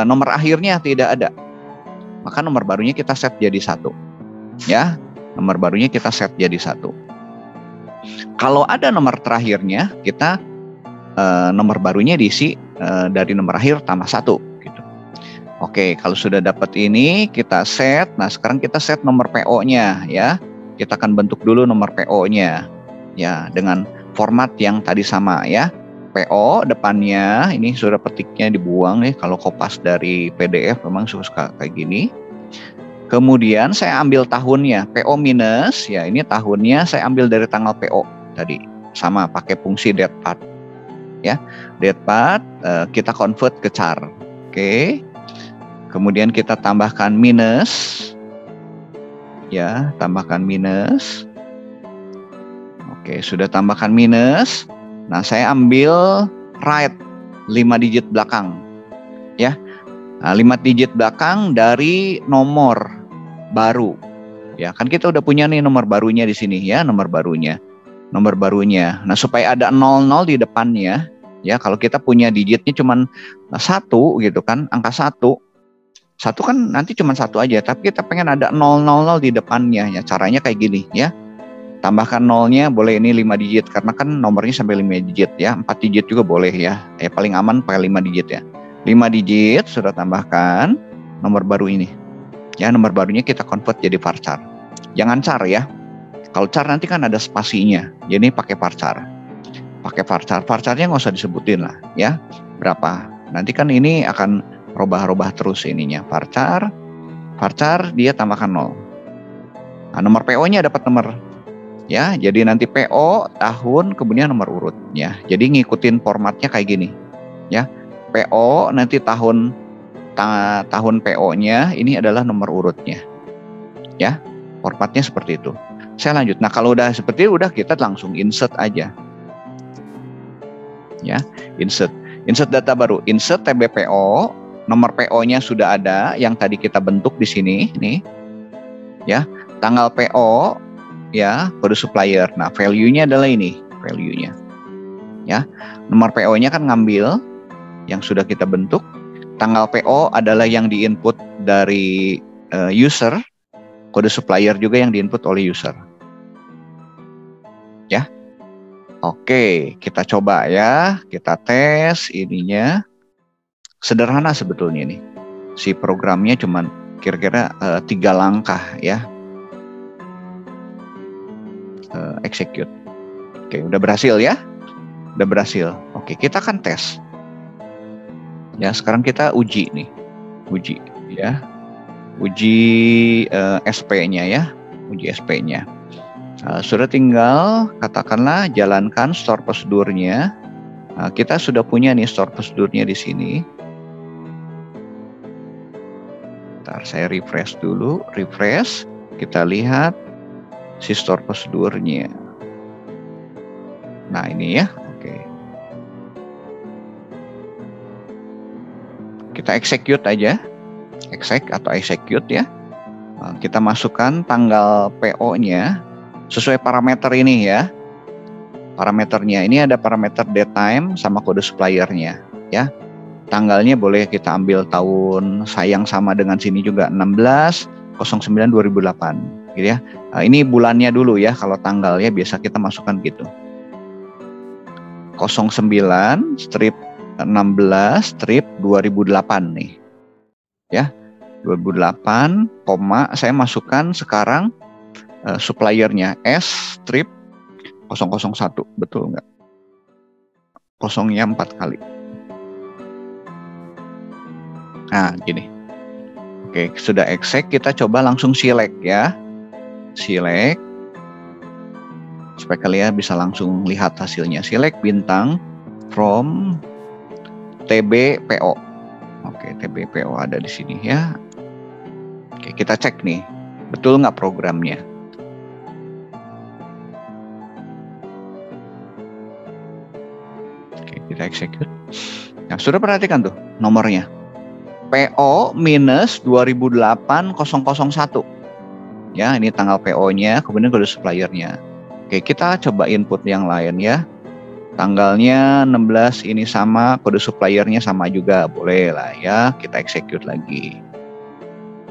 nomor akhirnya tidak ada, maka nomor barunya kita set jadi 1. Ya, nomor barunya kita set jadi 1. Kalau ada nomor terakhirnya, kita nomor barunya diisi dari nomor akhir tambah 1 gitu. Oke, kalau sudah dapat ini kita set. Nah sekarang kita set nomor PO-nya ya. Kita akan bentuk dulu nomor PO-nya ya dengan format yang tadi sama ya. PO depannya ini sudah petiknya dibuang nih, kalau kopas dari PDF memang suka kayak gini. Kemudian saya ambil tahunnya, PO minus ya, ini tahunnya saya ambil dari tanggal PO tadi, sama pakai fungsi datepath ya. Datepath kita convert ke char. Oke. Kemudian kita tambahkan minus ya, tambahkan minus. Oke, sudah tambahkan minus. Nah, saya ambil right 5 digit belakang. Ya. Nah, 5 digit belakang dari nomor baru. Ya, kan kita udah punya nih nomor barunya di sini ya, nomor barunya. Nomor barunya. Nah, supaya ada 00 di depannya, ya kalau kita punya digitnya cuma 1 gitu kan, angka 1. 1 kan nanti cuma 1 aja, tapi kita pengen ada 000 di depannya. Ya, caranya kayak gini ya. Tambahkan 0-nya boleh ini 5 digit karena kan nomornya sampai 5 digit ya. 4 digit juga boleh ya. Paling aman pakai 5 digit ya. 5 digit sudah tambahkan nomor baru ini. Ya, nomor barunya kita convert jadi varchar. Jangan char ya. Kalau char nanti kan ada spasinya. Jadi pakai varchar. Pakai varchar. Varcharnya nggak usah disebutin lah ya. Berapa? Nanti kan ini akan robah-robah terus ininya. Varchar. Varchar dia tambahkan 0. Nah, nomor PO-nya dapat nomor. Ya, jadi nanti PO tahun kemudian nomor urutnya. Jadi ngikutin formatnya kayak gini. Ya. PO nanti tahun PO-nya ini adalah nomor urutnya. Ya. Formatnya seperti itu. Saya lanjut. Nah, kalau udah seperti itu udah kita langsung insert aja. Ya, insert. Insert data baru. Insert TBPO, nomor PO-nya sudah ada yang tadi kita bentuk di sini nih. Ya. Tanggal PO ya, kode supplier. Nah, value-nya adalah ini, value-nya. Ya. Nomor PO-nya kan ngambil yang sudah kita bentuk. Tanggal PO adalah yang diinput dari user. Kode supplier juga yang diinput oleh user. Ya. Oke, kita coba ya. Kita tes ininya. Sederhana sebetulnya nih. Si programnya cuman kira-kira 3 langkah ya. Execute. Oke, udah berhasil ya. Udah berhasil. Oke, kita akan tes. Ya, sekarang kita uji nih. Uji ya. Uji SP-nya ya. Uji SP-nya. Sudah tinggal katakanlah jalankan store prosedurnya. Kita sudah punya nih store prosedurnya di sini. Ntar saya refresh dulu. Refresh. Kita lihat si store prosedurnya. Nah, ini ya. Oke. Kita execute aja. Execute ya. Nah, kita masukkan tanggal PO-nya sesuai parameter ini ya. Parameternya ini ada parameter date time sama kode suppliernya ya. Tanggalnya boleh kita ambil tahun sayang sama dengan sini juga 16/09/2008 gitu ya. Nah, ini bulannya dulu ya, kalau tanggalnya biasa kita masukkan gitu. 09 strip 16/2008 nih. Ya, 2008, saya masukkan sekarang suppliernya S/001, betul nggak? Kosongnya 4 kali. Nah, gini. Oke, sudah exact, kita coba langsung select ya. Select. Supaya kalian bisa langsung lihat hasilnya. Select bintang from TBPO. Oke, TBPO ada di sini ya. Oke, kita cek nih, betul nggak programnya? Oke, kita execute. Nah, sudah perhatikan tuh nomornya. PO minus 2008-001. Ya, ini tanggal PO-nya, kemudian kode suppliernya. Oke, kita coba input yang lain ya. Tanggalnya 16 ini sama, kode suppliernya sama juga, boleh lah ya. Kita execute lagi.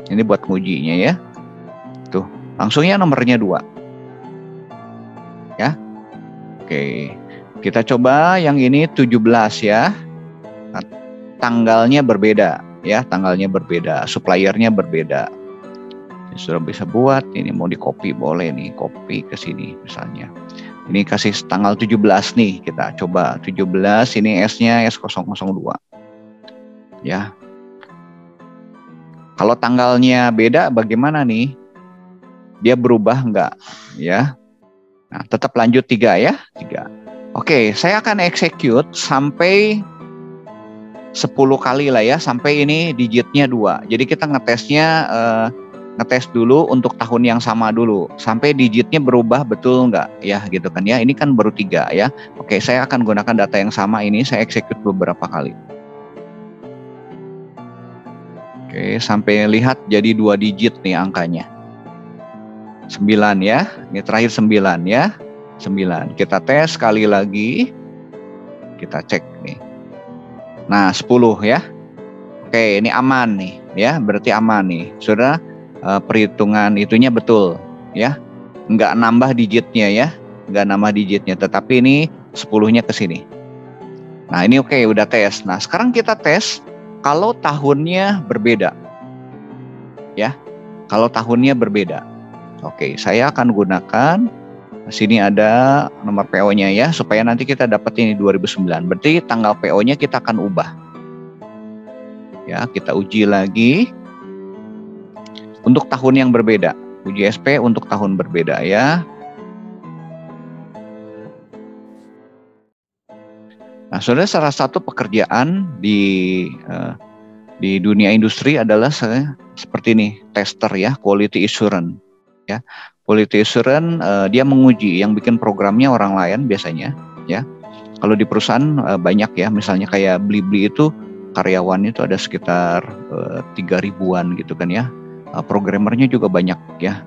Ini buat ngujinya ya. Tuh, langsungnya nomornya 2. Ya. Oke. Kita coba yang ini 17 ya. Nah, tanggalnya berbeda ya, tanggalnya berbeda, suppliernya berbeda. Sudah bisa buat, ini mau di copy boleh nih, copy ke sini misalnya. Ini kasih tanggal 17 nih, kita coba 17, ini S-nya S002. Ya. Kalau tanggalnya beda bagaimana nih? Dia berubah enggak? Ya. Nah, tetap lanjut 3 ya, 3. Oke, saya akan execute sampai 10 kali lah ya, sampai ini digitnya 2. Jadi kita ngetes dulu untuk tahun yang sama dulu sampai digitnya berubah betul nggak ya, gitu kan ya. Ini kan baru 3 ya. Oke, saya akan gunakan data yang sama ini, saya execute beberapa kali. Oke, sampai lihat jadi 2 digit nih angkanya. 9 ya, ini terakhir 9 ya. 9, kita tes sekali lagi, kita cek nih. Nah, 10 ya. Oke, ini aman nih ya, berarti aman nih. Sudah perhitungan itunya betul ya, nggak nambah digitnya ya, nggak nambah digitnya, tetapi ini 10-nya ke sini. Nah, ini oke, udah tes. Nah, sekarang kita tes kalau tahunnya berbeda ya, kalau tahunnya berbeda. Oke, saya akan gunakan sini ada nomor PO-nya ya, supaya nanti kita dapat ini 2009. Berarti tanggal PO-nya kita akan ubah ya. Kita uji lagi untuk tahun yang berbeda, uji SP untuk tahun berbeda ya. Nah, saudara, salah satu pekerjaan di dunia industri adalah seperti ini, tester ya, quality assurance ya. Quality assurance dia menguji, yang bikin programnya orang lain biasanya ya. Kalau di perusahaan banyak ya, misalnya kayak Blibli itu karyawannya itu ada sekitar 3.000-an gitu kan ya. Programmernya juga banyak ya,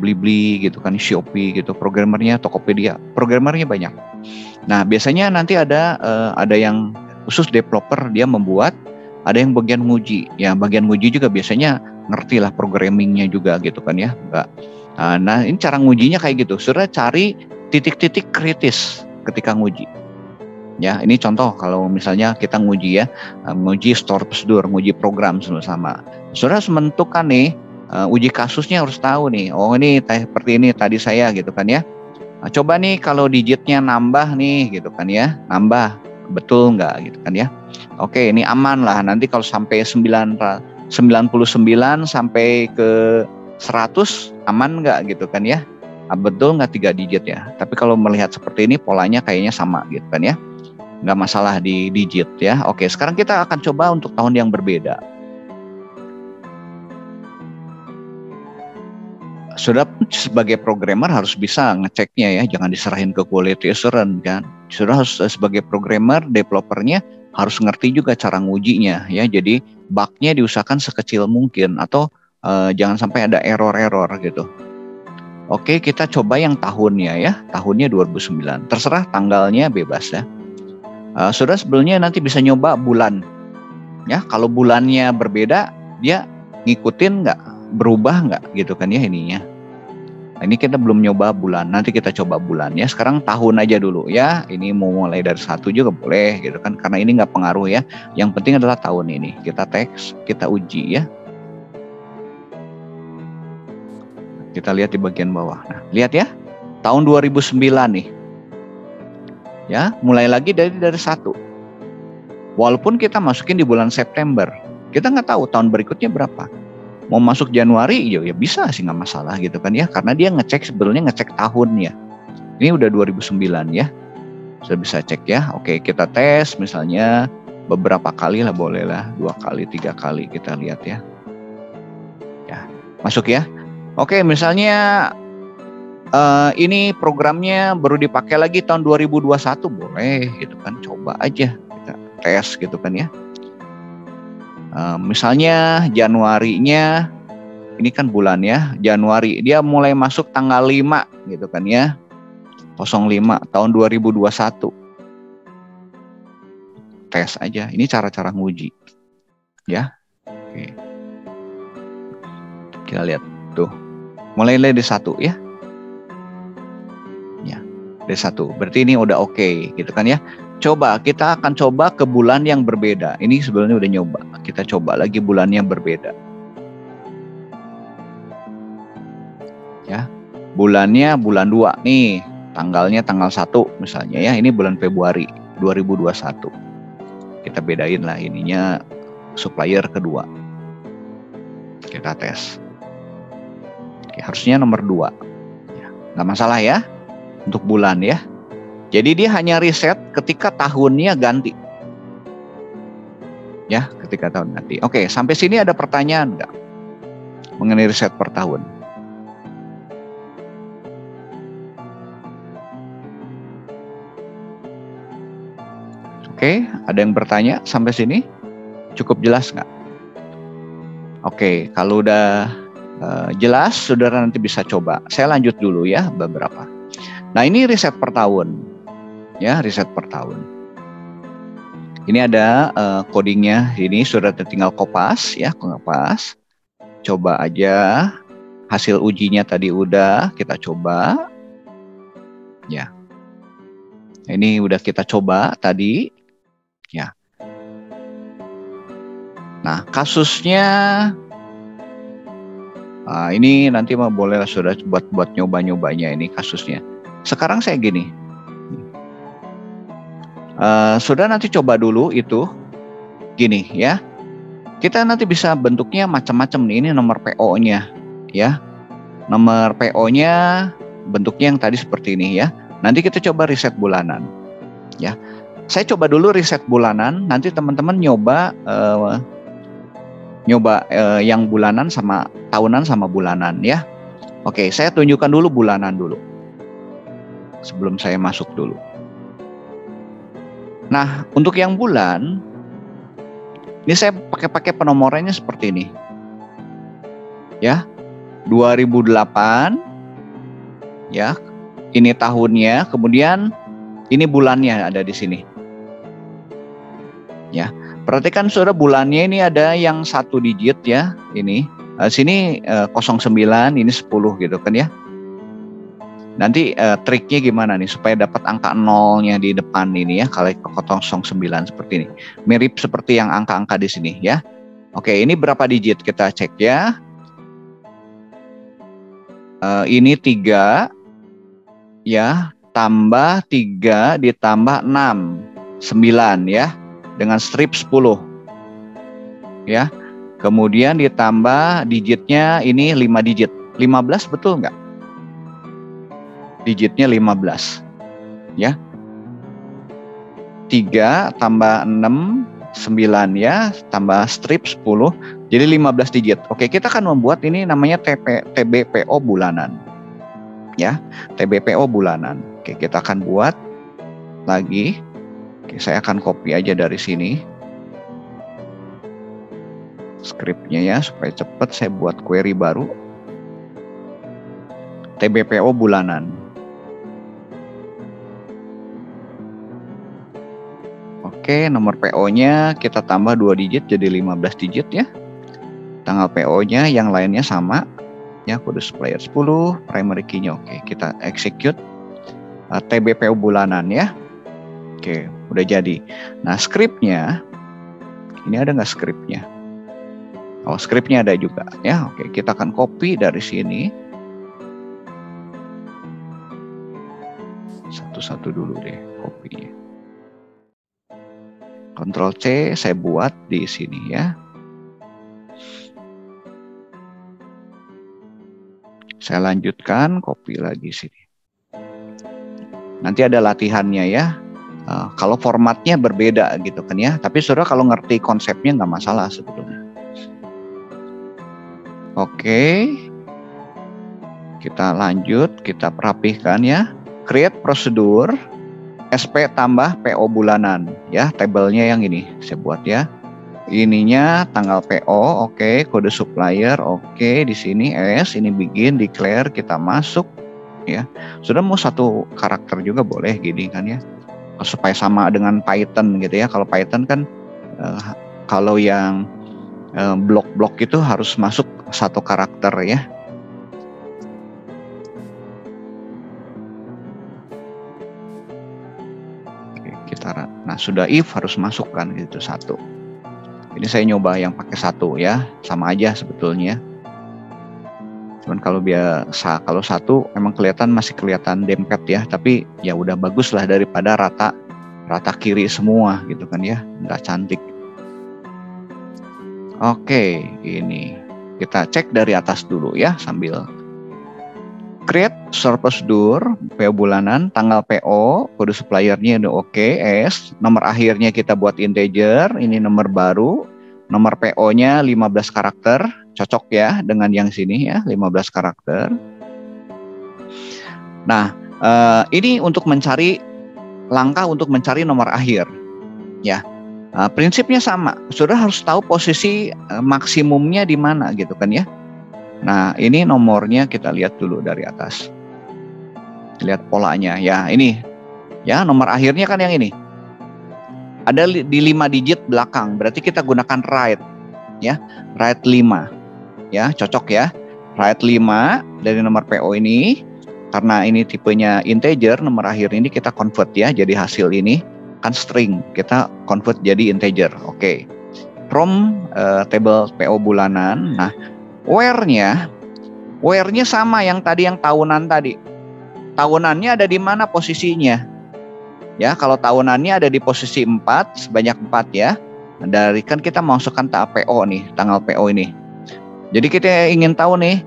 Blibli gitu kan, Shopee gitu, programmernya, Tokopedia, programmernya banyak. Nah, biasanya nanti ada yang khusus developer, dia membuat, ada yang bagian nguji ya. Bagian nguji juga biasanya ngerti lah programmingnya juga gitu kan ya. Enggak. Nah, ini cara ngujinya kayak gitu. Sudah cari titik-titik kritis ketika nguji. Ya, ini contoh kalau misalnya kita nguji ya, nguji store prosedur, nguji program sama-sama. Saudara harus menentukan nih, uji kasusnya harus tahu nih, oh ini seperti ini tadi saya gitu kan ya. Nah, coba nih kalau digitnya nambah nih gitu kan ya, nambah betul nggak gitu kan ya. Oke, ini aman lah, nanti kalau sampai 99 sampai ke 100 aman nggak gitu kan ya. Betul nggak 3 digit ya. Tapi kalau melihat seperti ini polanya kayaknya sama gitu kan ya, nggak masalah di digit ya. Oke, sekarang kita akan coba untuk tahun yang berbeda. Sudah, sebagai programmer harus bisa ngeceknya ya, jangan diserahin ke quality assurance kan. Sudah harus sebagai programmer, developernya harus ngerti juga cara ngujinya ya. Jadi bugnya diusahakan sekecil mungkin, atau jangan sampai ada error-error gitu. Oke, kita coba yang tahunnya ya, tahunnya 2009. Terserah tanggalnya bebas ya. Sudah, sebelumnya nanti bisa nyoba bulan ya. Kalau bulannya berbeda, dia ngikutin nggak, berubah nggak gitu kan ya ininya. Ini kita belum nyoba bulan, nanti kita coba bulan ya. Sekarang tahun aja dulu ya. Ini mau mulai dari 1 juga boleh gitu kan, karena ini nggak pengaruh ya. Yang penting adalah tahun ini. Kita teks, kita uji ya. Kita lihat di bagian bawah. Nah, lihat ya. Tahun 2009 nih. Ya, mulai lagi dari 1. Walaupun kita masukin di bulan September, kita nggak tahu tahun berikutnya berapa. Mau masuk Januari ya bisa sih, nggak masalah gitu kan ya, karena dia sebenarnya ngecek tahunnya. Ini udah 2009 ya, sudah bisa cek ya. Oke, kita tes misalnya beberapa kali lah, boleh lah 2 kali 3 kali kita lihat ya. Ya, masuk ya. Oke, misalnya ini programnya baru dipakai lagi tahun 2021, boleh gitu kan, coba aja kita tes gitu kan ya. Misalnya Januarinya, ini kan bulan ya, Januari dia mulai masuk tanggal 5 gitu kan ya, 05 tahun 2021. Tes aja, ini cara-cara nguji ya. Oke. Kita lihat tuh, mulai dari 1 ya. Ya, dari 1, berarti ini udah oke gitu kan ya. Coba, kita akan coba ke bulan yang berbeda. Ini sebenarnya udah nyoba. Kita coba lagi bulan yang berbeda. Ya. Bulannya bulan 2 nih. Tanggalnya tanggal 1 misalnya ya. Ini bulan Februari 2021. Kita bedain lah ininya, supplier kedua. Kita tes. Oke, harusnya nomor 2. Ya, nggak masalah ya. Untuk bulan ya. Jadi dia hanya reset ketika tahunnya ganti. Ya, ketika tahun ganti. Oke, sampai sini ada pertanyaan nggak mengenai reset per tahun? Oke, ada yang bertanya sampai sini? Cukup jelas nggak? Oke, kalau udah jelas, saudara nanti bisa coba. Saya lanjut dulu ya beberapa. Nah, ini riset per tahun. Ya, riset per tahun. Ini ada codingnya. Ini sudah tinggal kopas ya, kopas. Coba aja. Hasil ujinya tadi udah kita coba. Ya. Ini udah kita coba tadi. Ya. Nah, kasusnya ini nanti boleh lah sudah buat nyoba-nyobanya ini kasusnya. Sekarang saya gini. Sudah nanti coba dulu itu gini ya. Kita nanti bisa bentuknya macam-macam nih. Ini nomor PO-nya ya. Nomor PO-nya bentuknya yang tadi seperti ini ya. Nanti kita coba riset bulanan ya. Saya coba dulu riset bulanan, nanti teman-teman nyoba yang bulanan sama tahunan sama bulanan ya. Oke, saya tunjukkan dulu bulanan dulu. Sebelum saya masuk dulu. Nah, untuk yang bulan, ini saya pakai penomorannya seperti ini. Ya, 2008, ya, ini tahunnya, kemudian ini bulannya ada di sini. Ya, perhatikan saudara, bulannya ini ada yang 1 digit ya, ini. Sini 09, ini 10 gitu kan ya. Nanti triknya gimana nih supaya dapat angka nolnya di depan ini ya, kalau 09 seperti ini. Mirip seperti yang angka-angka di sini ya. Oke, ini berapa digit kita cek ya. Ini 3 ya, tambah 3 ditambah 6, 9 ya, dengan strip 10 ya. Kemudian ditambah digitnya ini 5 digit. 15 betul nggak? Digitnya 15 ya. 3 tambah 6, 9 ya, tambah strip 10, jadi 15 digit. Oke, kita akan membuat ini namanya TBPO bulanan ya, TBPO bulanan. Oke, kita akan buat lagi. Oke, saya akan copy aja dari sini skripnya ya, supaya cepat. Saya buat query baru, TBPO bulanan. Oke, nomor PO-nya kita tambah 2 digit jadi 15 digit ya. Tanggal PO-nya yang lainnya sama. Ya, kode supplier 10, primary key-nya oke. Kita execute TBPO bulanan ya. Oke, udah jadi. Nah, script-nya ini ada nggak script-nya? Oh, script-nya ada juga ya. Oke, kita akan copy dari sini. Satu-satu dulu deh copy-nya. Ctrl C saya buat di sini ya. Saya lanjutkan, copy lagi sini. Nanti ada latihannya ya. Kalau formatnya berbeda gitu kan ya. Tapi saudara kalau ngerti konsepnya nggak masalah sebetulnya. Oke. Kita lanjut, kita rapihkan ya. Create prosedur SP tambah PO bulanan ya. Tabelnya yang ini saya buat ya. Ininya tanggal PO, oke, kode supplier, oke, di sini S, ini begin, declare, kita masuk ya. Sudah mau satu karakter juga boleh gini kan ya. Supaya sama dengan Python gitu ya. Kalau Python kan kalau yang blok-blok itu harus masuk satu karakter ya. Oke, nah sudah if harus masuk kan gitu satu. Ini saya nyoba yang pakai satu ya, sama aja sebetulnya. Cuman kalau biasa, kalau satu emang masih kelihatan dempet ya, tapi ya udah bagus lah daripada rata kiri semua gitu kan ya, nggak cantik. Oke, ini kita cek dari atas dulu ya sambil create store prosedur PO bulanan, tanggal PO, kode suppliernya udah oke, S, nomor akhirnya kita buat integer, ini nomor baru, nomor PO-nya 15 karakter, cocok ya dengan yang sini ya, 15 karakter. Nah, ini untuk mencari langkah untuk mencari nomor akhir ya. Prinsipnya sama, sudah harus tahu posisi maksimumnya di mana gitu kan ya. Nah, ini nomornya kita lihat dulu dari atas. Lihat polanya ya, ini ya nomor akhirnya kan yang ini. Ada di 5 digit belakang, berarti kita gunakan right ya. Right 5. Ya, cocok ya. Right 5 dari nomor PO ini. Karena ini tipenya integer, nomor akhir ini kita convert ya, jadi hasil ini kan string, kita convert jadi integer. Oke. From table PO bulanan. Nah, where-nya sama yang tadi, yang tahunan tadi. Tahunannya ada di mana posisinya? Ya, kalau tahunannya ada di posisi 4, sebanyak 4 ya. Dari kan kita masukkan PO nih, tanggal PO ini. Jadi kita ingin tahu nih,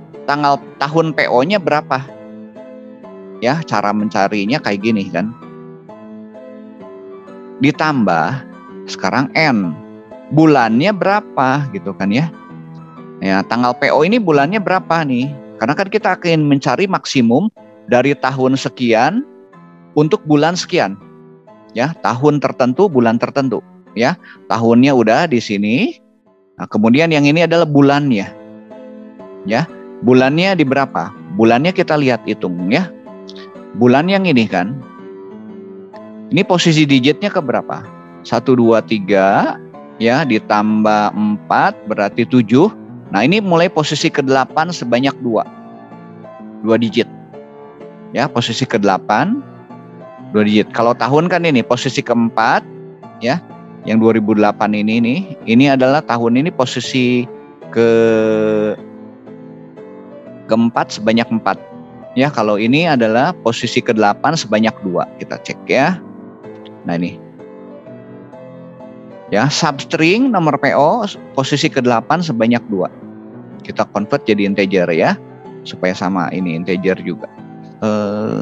tahun PO-nya berapa? Ya, cara mencarinya kayak gini kan. Ditambah sekarang N. Bulannya berapa gitu kan ya. Ya, tanggal PO ini bulannya berapa nih? Karena kan kita akan mencari maksimum dari tahun sekian untuk bulan sekian. Ya, tahun tertentu, bulan tertentu. Ya, tahunnya udah di sini. Nah, kemudian yang ini adalah bulannya. Ya, bulannya di berapa? Bulannya kita lihat hitung ya. Bulan yang ini kan. Ini posisi digitnya ke berapa? 1, 2, 3. Ya, ditambah 4 berarti 7. Nah, ini mulai posisi ke-8 sebanyak 2 digit. Ya, posisi ke-8 2 digit. Kalau tahun kan ini posisi ke-4 ya. Yang 2008 ini nih, ini adalah tahun ini posisi ke-4 sebanyak 4. Ya, kalau ini adalah posisi ke-8 sebanyak 2. Kita cek ya. Nah, ini. Ya, substring nomor PO posisi ke-8 sebanyak 2. Kita convert jadi integer ya. Supaya sama, ini integer juga.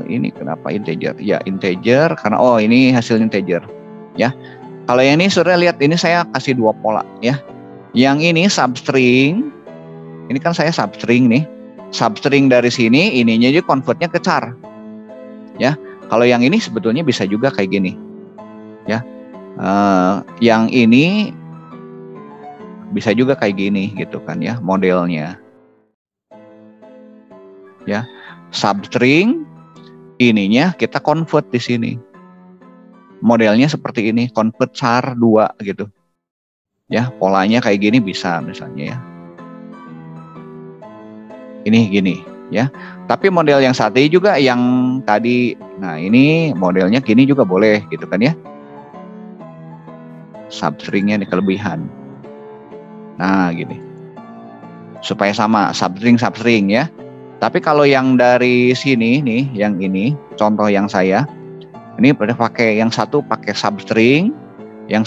Ini kenapa integer? Ya, integer karena ini hasil integer. Ya. Kalau yang ini sudah lihat, ini saya kasih 2 pola ya. Yang ini substring. Ini kan saya substring nih. Substring dari sini, ininya aja convertnya ke char. Ya. Kalau yang ini sebetulnya bisa juga kayak gini. Ya. Yang ini bisa juga kayak gini gitu kan ya modelnya. Ya. Substring ininya kita convert di sini. Modelnya seperti ini, convert char 2 gitu. Ya, polanya kayak gini bisa misalnya ya. Ini gini ya. Tapi model yang satu juga yang tadi, nah ini modelnya gini juga boleh gitu kan ya. Substringnya di kelebihan. Nah gini. Supaya sama substring ya. Tapi kalau yang dari sini nih, yang ini contoh yang saya ini pakai yang satu pakai substring, yang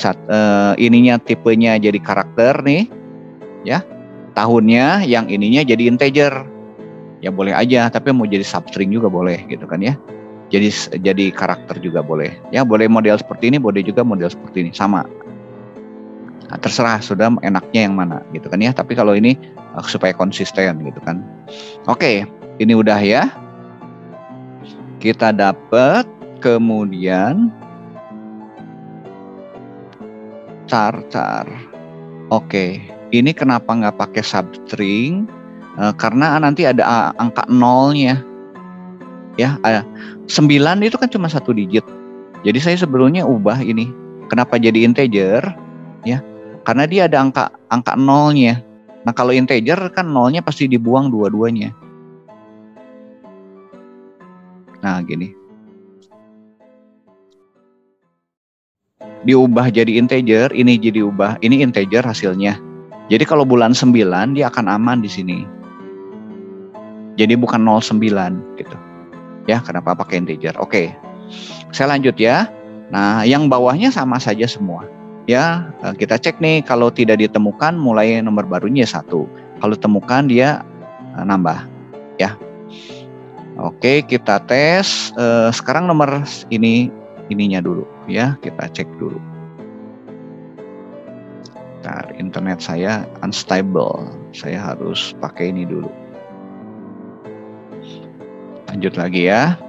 ininya tipenya jadi karakter nih, ya. Tahunnya yang ininya jadi integer, ya boleh aja. Tapi mau jadi substring juga boleh, gitu kan ya. Jadi karakter juga boleh, ya. Boleh model seperti ini, boleh juga model seperti ini, sama. Nah, terserah sudah enaknya yang mana, gitu kan ya. Tapi kalau ini supaya konsisten, gitu kan. Oke, ini udah ya. Kita dapat, kemudian char. Oke, ini kenapa nggak pakai substring? Karena nanti ada angka nolnya. Ya, 9 itu kan cuma satu digit. Jadi saya sebelumnya ubah ini. Kenapa jadi integer? Ya, karena dia ada angka nolnya. Nah, kalau integer kan nolnya pasti dibuang dua-duanya. Nah, gini. Diubah jadi integer, ini jadi ubah, ini integer hasilnya. Jadi kalau bulan 9 dia akan aman di sini. Jadi bukan 09 gitu. Ya, kenapa pakai integer? Oke. Saya lanjut ya. Nah, yang bawahnya sama saja semua. Ya, kita cek nih, kalau tidak ditemukan mulai nomor barunya 1. Kalau temukan dia nambah, ya. Oke, kita tes. Sekarang nomor ininya dulu, ya. Kita cek dulu. Bentar, internet saya unstable. Saya harus pakai ini dulu. Lanjut lagi ya.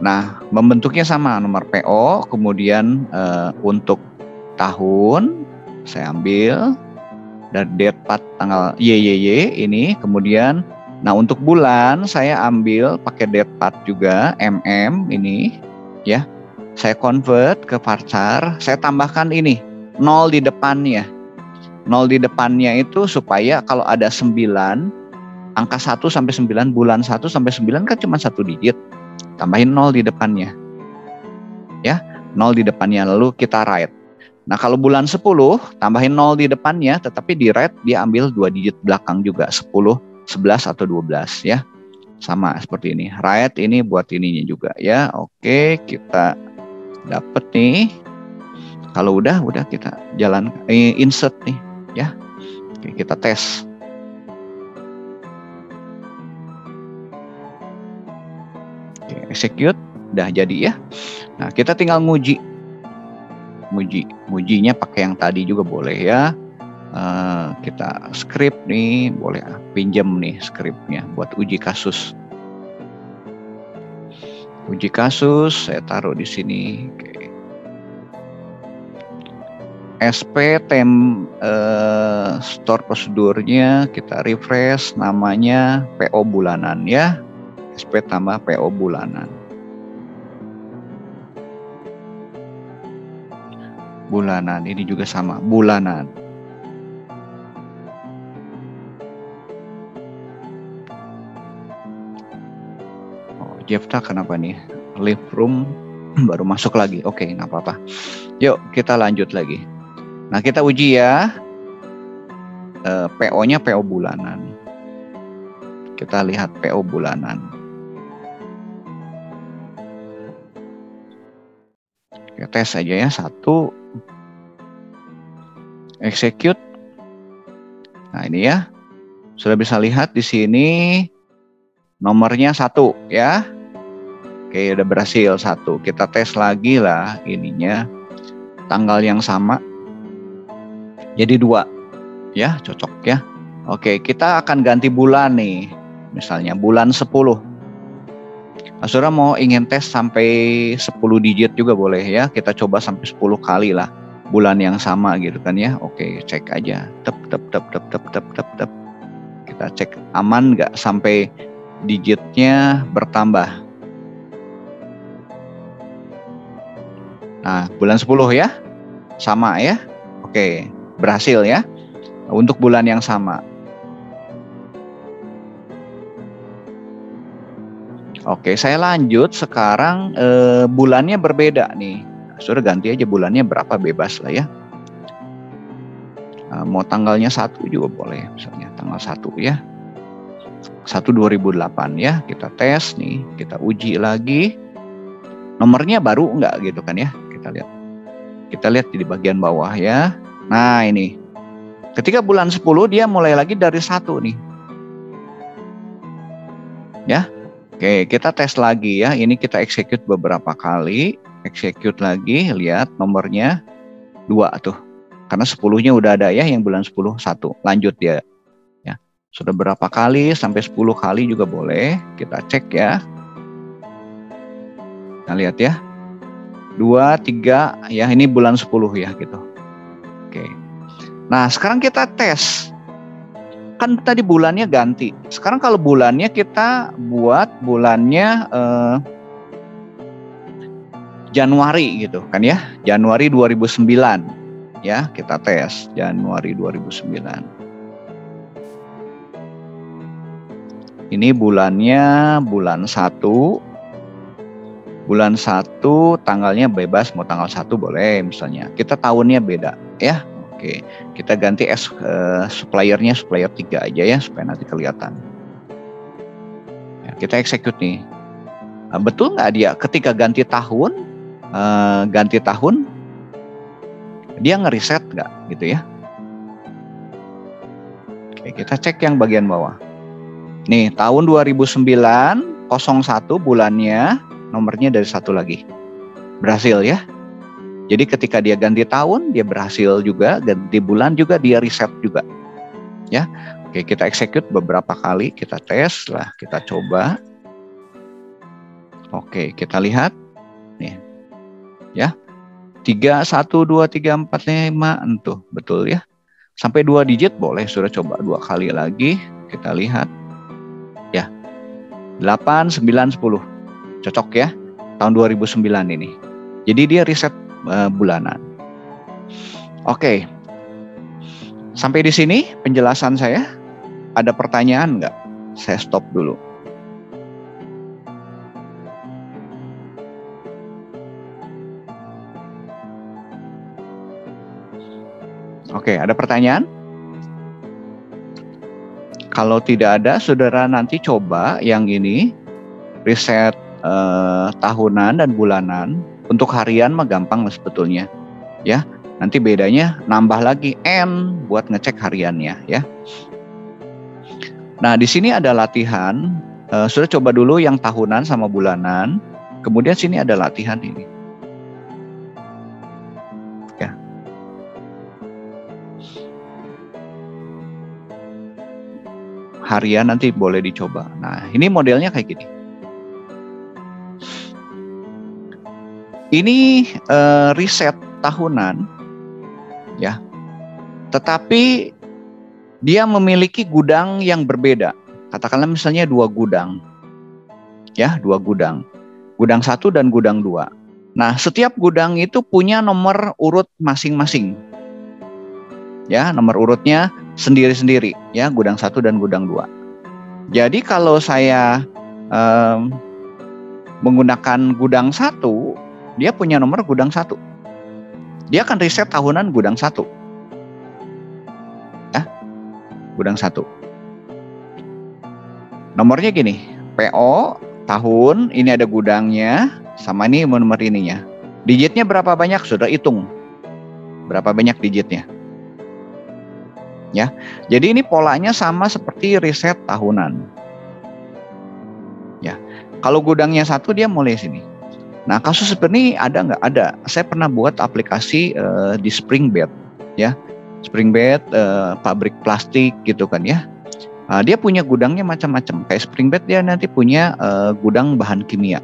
Nah, membentuknya sama, nomor PO, kemudian untuk tahun saya ambil dan date part tanggal YYY ini, kemudian nah untuk bulan saya ambil pakai date part juga ini ya. Saya convert ke varchar, saya tambahkan ini 0 di depannya. 0 di depannya itu supaya kalau ada 9, angka 1 sampai 9, bulan 1 sampai 9 kan cuma satu digit. Tambahin 0 di depannya. Ya, 0 di depannya, lalu kita write. Nah, kalau bulan 10, tambahin 0 di depannya, tetapi di write dia ambil 2 digit belakang juga, 10, 11, atau 12 ya. Sama seperti ini. Write ini buat ininya juga ya. Oke, kita dapat nih. Kalau udah kita jalan insert nih ya. Oke, kita tes. Oke, execute, udah jadi ya. Nah, kita tinggal mujinya pakai yang tadi juga boleh ya. Kita script nih, boleh pinjam nih scriptnya buat uji kasus. Uji kasus saya taruh di sini. Oke. SP store prosedurnya kita refresh, namanya PO bulanan ya. SP tambah PO bulanan. Bulanan ini juga sama, bulanan. Oh, Jefta kenapa nih? Live room baru masuk lagi. Oke, nggak apa-apa. Yuk kita lanjut lagi. Nah, kita uji ya. PO-nya PO bulanan. Kita lihat PO bulanan. Kita tes aja ya, 1. Execute. Nah, ini ya. Sudah bisa lihat di sini nomornya 1 ya. Oke, udah berhasil 1. Kita tes lagi lah ininya. Tanggal yang sama. Jadi 2. Ya, cocok ya. Oke, kita akan ganti bulan nih. Misalnya bulan 10. Nah, saudara mau ingin tes sampai 10 digit juga boleh ya. Kita coba sampai 10 kali lah. Bulan yang sama gitu kan ya. Oke, cek aja. Tep. Kita cek aman nggak sampai digitnya bertambah. Nah, bulan 10 ya. Sama ya. Oke, berhasil ya. Untuk bulan yang sama. Oke, saya lanjut sekarang bulannya berbeda nih. Sudah ganti aja bulannya berapa, bebas lah ya. Mau tanggalnya 1 juga boleh, misalnya tanggal 1 ya. 1/2008 ya, kita tes nih, kita uji lagi. Nomornya baru enggak gitu kan ya, kita lihat di bagian bawah ya. Nah ini, ketika bulan 10 dia mulai lagi dari 1 nih ya. Oke, kita tes lagi ya, ini kita execute beberapa kali, execute lagi, lihat nomornya 2 tuh, karena 10-nya udah ada ya, yang bulan 10 1, lanjut dia. Sudah berapa kali, sampai 10 kali juga boleh. Kita cek ya. Nah lihat ya, 2, 3 ya, ini bulan 10 ya gitu. Oke. Nah sekarang kita tes. Kan tadi bulannya ganti. Sekarang kalau bulannya kita buat bulannya Januari gitu kan ya. Januari 2009 ya, kita tes Januari 2009. Ini bulannya bulan 1. Bulan 1 tanggalnya bebas, mau tanggal 1 boleh misalnya. Kita tahunnya beda ya. Oke, kita ganti suppliernya supplier 3 aja ya, supaya nanti kelihatan. Ya, kita execute nih. Betul nggak dia ketika ganti tahun dia ngeriset nggak gitu ya. Oke, kita cek yang bagian bawah. Nih, tahun 2009, 01 bulannya, nomornya dari 1 lagi. Berhasil ya. Jadi ketika dia ganti tahun, dia berhasil juga. Ganti bulan juga, dia reset juga. Ya, oke, kita execute beberapa kali, kita tes lah, kita coba. Oke, kita lihat. Nih, ya. 3, 1, 2, 3, 4, 5, entuh, betul ya. Sampai 2 digit boleh, sudah coba 2 kali lagi, kita lihat. Ya, 8, 9, 10 cocok ya, tahun 2009 ini. Jadi dia riset bulanan. Oke, sampai di sini penjelasan saya. Ada pertanyaan nggak? Saya stop dulu. Oke, ada pertanyaan? Kalau tidak ada, saudara nanti coba yang ini, riset tahunan dan bulanan. Untuk harian mah gampang lah sebetulnya, ya. Nanti bedanya nambah lagi N buat ngecek hariannya, ya. Nah, di sini ada latihan. Sudah coba dulu yang tahunan sama bulanan. Kemudian sini ada latihan ini. Ya. Harian nanti boleh dicoba. Nah, ini modelnya kayak gini. Ini riset tahunan, ya. Tetapi dia memiliki gudang yang berbeda. Katakanlah misalnya 2 gudang, ya, 2 gudang. Gudang 1 dan gudang 2. Nah, setiap gudang itu punya nomor urut masing-masing. Ya, nomor urutnya sendiri-sendiri, ya, gudang 1 dan gudang 2. Jadi kalau saya menggunakan gudang 1, dia punya nomor gudang 1. Dia akan riset tahunan gudang 1. Ya, gudang 1. Nomornya gini, PO, tahun, ini ada gudangnya, sama ini nomor ininya. Digitnya berapa banyak, sudah hitung. Berapa banyak digitnya. Ya, jadi ini polanya sama seperti riset tahunan. Ya, kalau gudangnya 1 dia mulai sini. Nah, kasus seperti ini ada nggak? Ada. Saya pernah buat aplikasi di Springbed, ya, Springbed, pabrik plastik gitu kan ya. Dia punya gudangnya macam-macam. Kayak Springbed dia nanti punya gudang bahan kimia.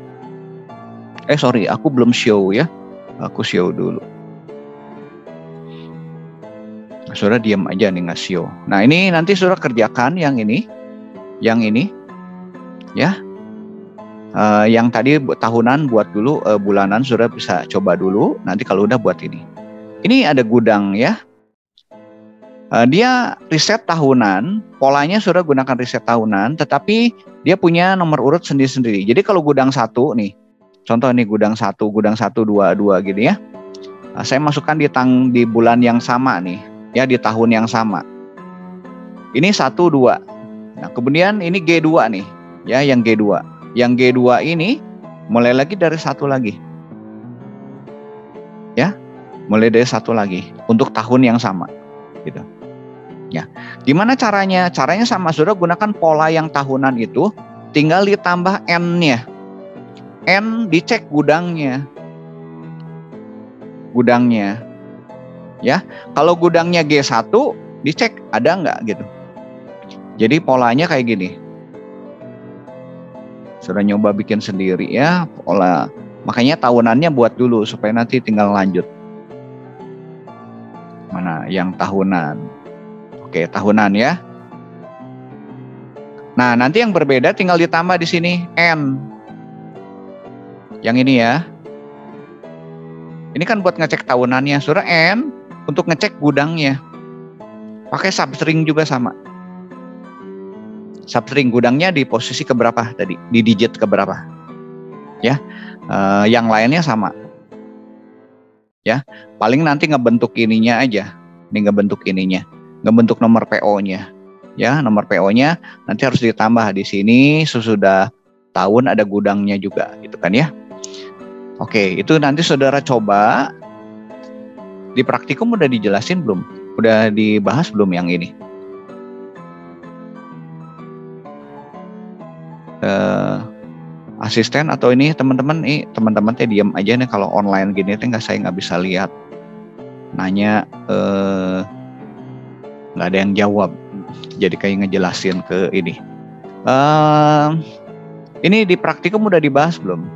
Sorry, aku belum show ya. Aku show dulu. Saudara diam aja nih ngasih. Nah, ini nanti saudara kerjakan yang ini, ya. Yang tadi tahunan buat dulu, bulanan saudara bisa coba dulu. Nanti kalau udah buat ini. Ini ada gudang ya. Dia riset tahunan, polanya sudah gunakan riset tahunan, tetapi dia punya nomor urut sendiri-sendiri. Jadi kalau gudang 1 nih, contoh nih gudang 1, 2, 2 gitu ya. Saya masukkan di bulan yang sama nih, ya di tahun yang sama. Ini 1, 2. Nah, kemudian ini G2 nih, ya yang G2. Yang G2 ini mulai lagi dari 1 lagi. Ya, mulai dari 1 lagi untuk tahun yang sama gitu. Ya, gimana caranya? Caranya sama, sudah gunakan pola yang tahunan itu, tinggal ditambah N-nya. N dicek gudangnya. Ya, kalau gudangnya G1 dicek ada nggak gitu. Jadi polanya kayak gini. Sudah nyoba bikin sendiri ya pola. Makanya tahunannya buat dulu supaya nanti tinggal lanjut. Mana yang tahunan? Oke, tahunan ya. Nah, nanti yang berbeda tinggal ditambah di sini N. Yang ini ya. Ini kan buat ngecek tahunannya. Sudah N untuk ngecek gudangnya. Pakai substring juga sama. Substring gudangnya di posisi keberapa tadi? Di digit keberapa? Ya. Yang lainnya sama. Ya. Paling nanti ngebentuk ininya aja. Ini ngebentuk ininya. Ngebentuk nomor PO-nya. Ya, nomor PO-nya nanti harus ditambah di sini sesudah tahun ada gudangnya juga gitu kan ya. Oke, itu nanti saudara coba. Di praktikum udah dijelasin belum? Udah dibahas belum yang ini? Asisten atau ini teman-teman teh diam aja nih kalau online gini teh saya nggak bisa lihat. Nanya nggak ada yang jawab, jadi kayak ngejelasin ke ini. Ini di praktikum udah dibahas belum?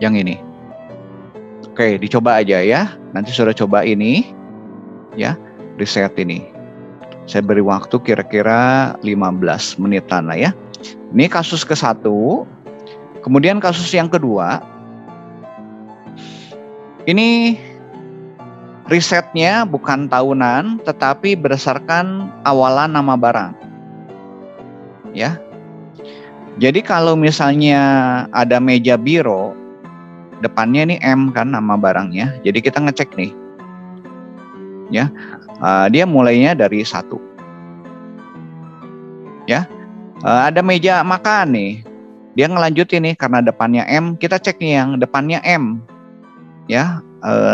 Yang ini. Oke, dicoba aja ya. Nanti sudah coba ini, ya, riset ini. Saya beri waktu kira-kira 15 menitan lah ya. Ini kasus ke-1. Kemudian kasus yang kedua. Ini risetnya bukan tahunan, tetapi berdasarkan awalan nama barang. Ya. Jadi kalau misalnya ada meja biro, depannya ini M kan nama barangnya. Jadi kita ngecek nih. Ya. Dia mulainya dari 1. Ya. Ada meja makan nih. Dia ngelanjutin nih karena depannya M, kita cek nih yang depannya M. Ya.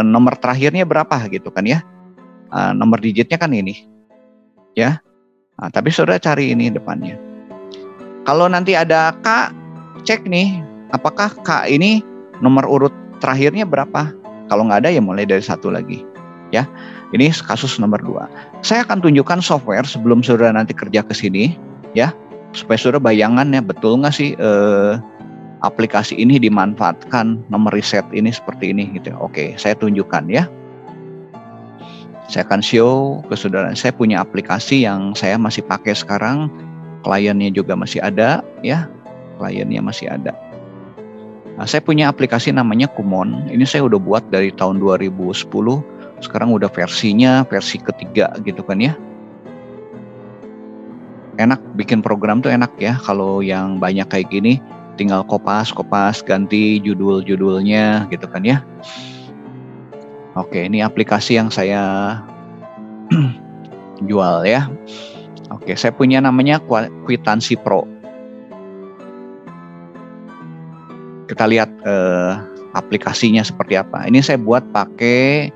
Nomor terakhirnya berapa gitu kan ya, nomor digitnya kan ini ya. Tapi saudara cari ini depannya. Kalau nanti ada K, cek nih apakah K ini nomor urut terakhirnya berapa. Kalau nggak ada ya mulai dari 1 lagi ya. Ini kasus nomor 2. Saya akan tunjukkan software sebelum saudara nanti kerja ke sini ya, supaya saudara bayangan ya betul nggak sih aplikasi ini dimanfaatkan nomor riset ini seperti ini gitu. Oke, saya tunjukkan ya. Saya akan show ke saudara. Saya punya aplikasi yang saya masih pakai sekarang. Kliennya juga masih ada ya. Kliennya masih ada. Nah, saya punya aplikasi namanya Kumon. Ini saya udah buat dari tahun 2010. Sekarang udah versinya versi ketiga gitu kan ya. Enak bikin program tuh enak ya. Kalau yang banyak kayak gini tinggal kopas ganti judul-judulnya gitu kan ya. Oke, ini aplikasi yang saya jual ya. Oke, saya punya namanya Kwitansi Pro. Kita lihat aplikasinya seperti apa. Ini saya buat pakai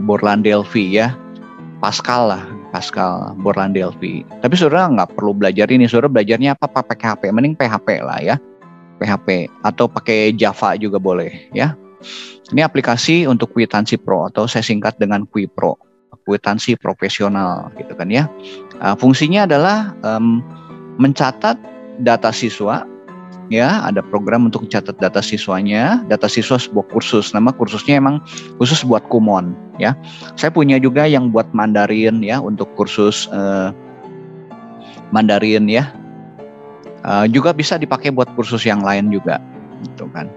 Borland Delphi ya. Pascal Borland Delphi. Tapi saudara nggak perlu belajar ini. Saudara belajarnya apa? Pakai PHP. Mending PHP lah ya. PHP atau pakai Java juga boleh ya. Ini aplikasi untuk Kwitansi Pro atau saya singkat dengan Kwipro. Kwitansi profesional gitu kan ya. Fungsinya adalah mencatat data siswa. Ya, ada program untuk mencatat data siswanya. Data siswa sebuah kursus. Nama kursusnya emang khusus buat Kumon ya. Saya punya juga yang buat Mandarin ya, untuk kursus Mandarin ya. Juga bisa dipakai buat kursus yang lain juga gitu kan.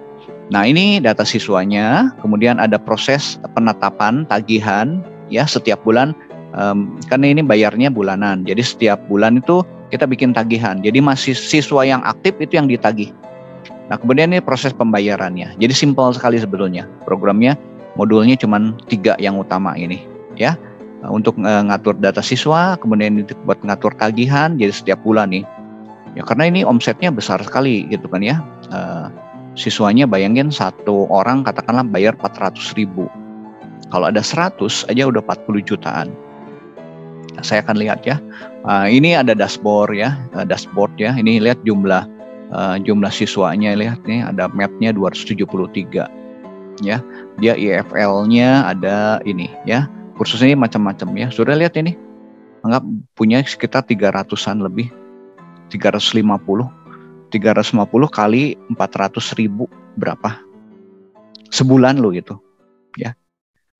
Nah, ini data siswanya, kemudian ada proses penetapan tagihan ya setiap bulan. Karena ini bayarnya bulanan, jadi setiap bulan itu kita bikin tagihan. Jadi masih siswa yang aktif itu yang ditagih. Nah kemudian ini proses pembayarannya. Jadi simpel sekali sebetulnya. Programnya modulnya cuma 3 yang utama ini, ya. Untuk ngatur data siswa, kemudian itu buat ngatur tagihan. Jadi setiap bulan nih. Ya karena ini omsetnya besar sekali gitu kan ya. Siswanya bayangin satu orang katakanlah bayar 400.000. Kalau ada 100 aja udah 40 jutaan. Nah, saya akan lihat ya. Ini ada dashboard ya, Ini lihat jumlah siswanya, lihat nih ada MET-nya 273. Ya, dia IFL-nya ada ini ya. Kursusnya macam-macam ya. Sudah lihat ini. Anggap punya sekitar 300-an lebih. 350 kali 400.000 berapa? Sebulan loh itu. Ya.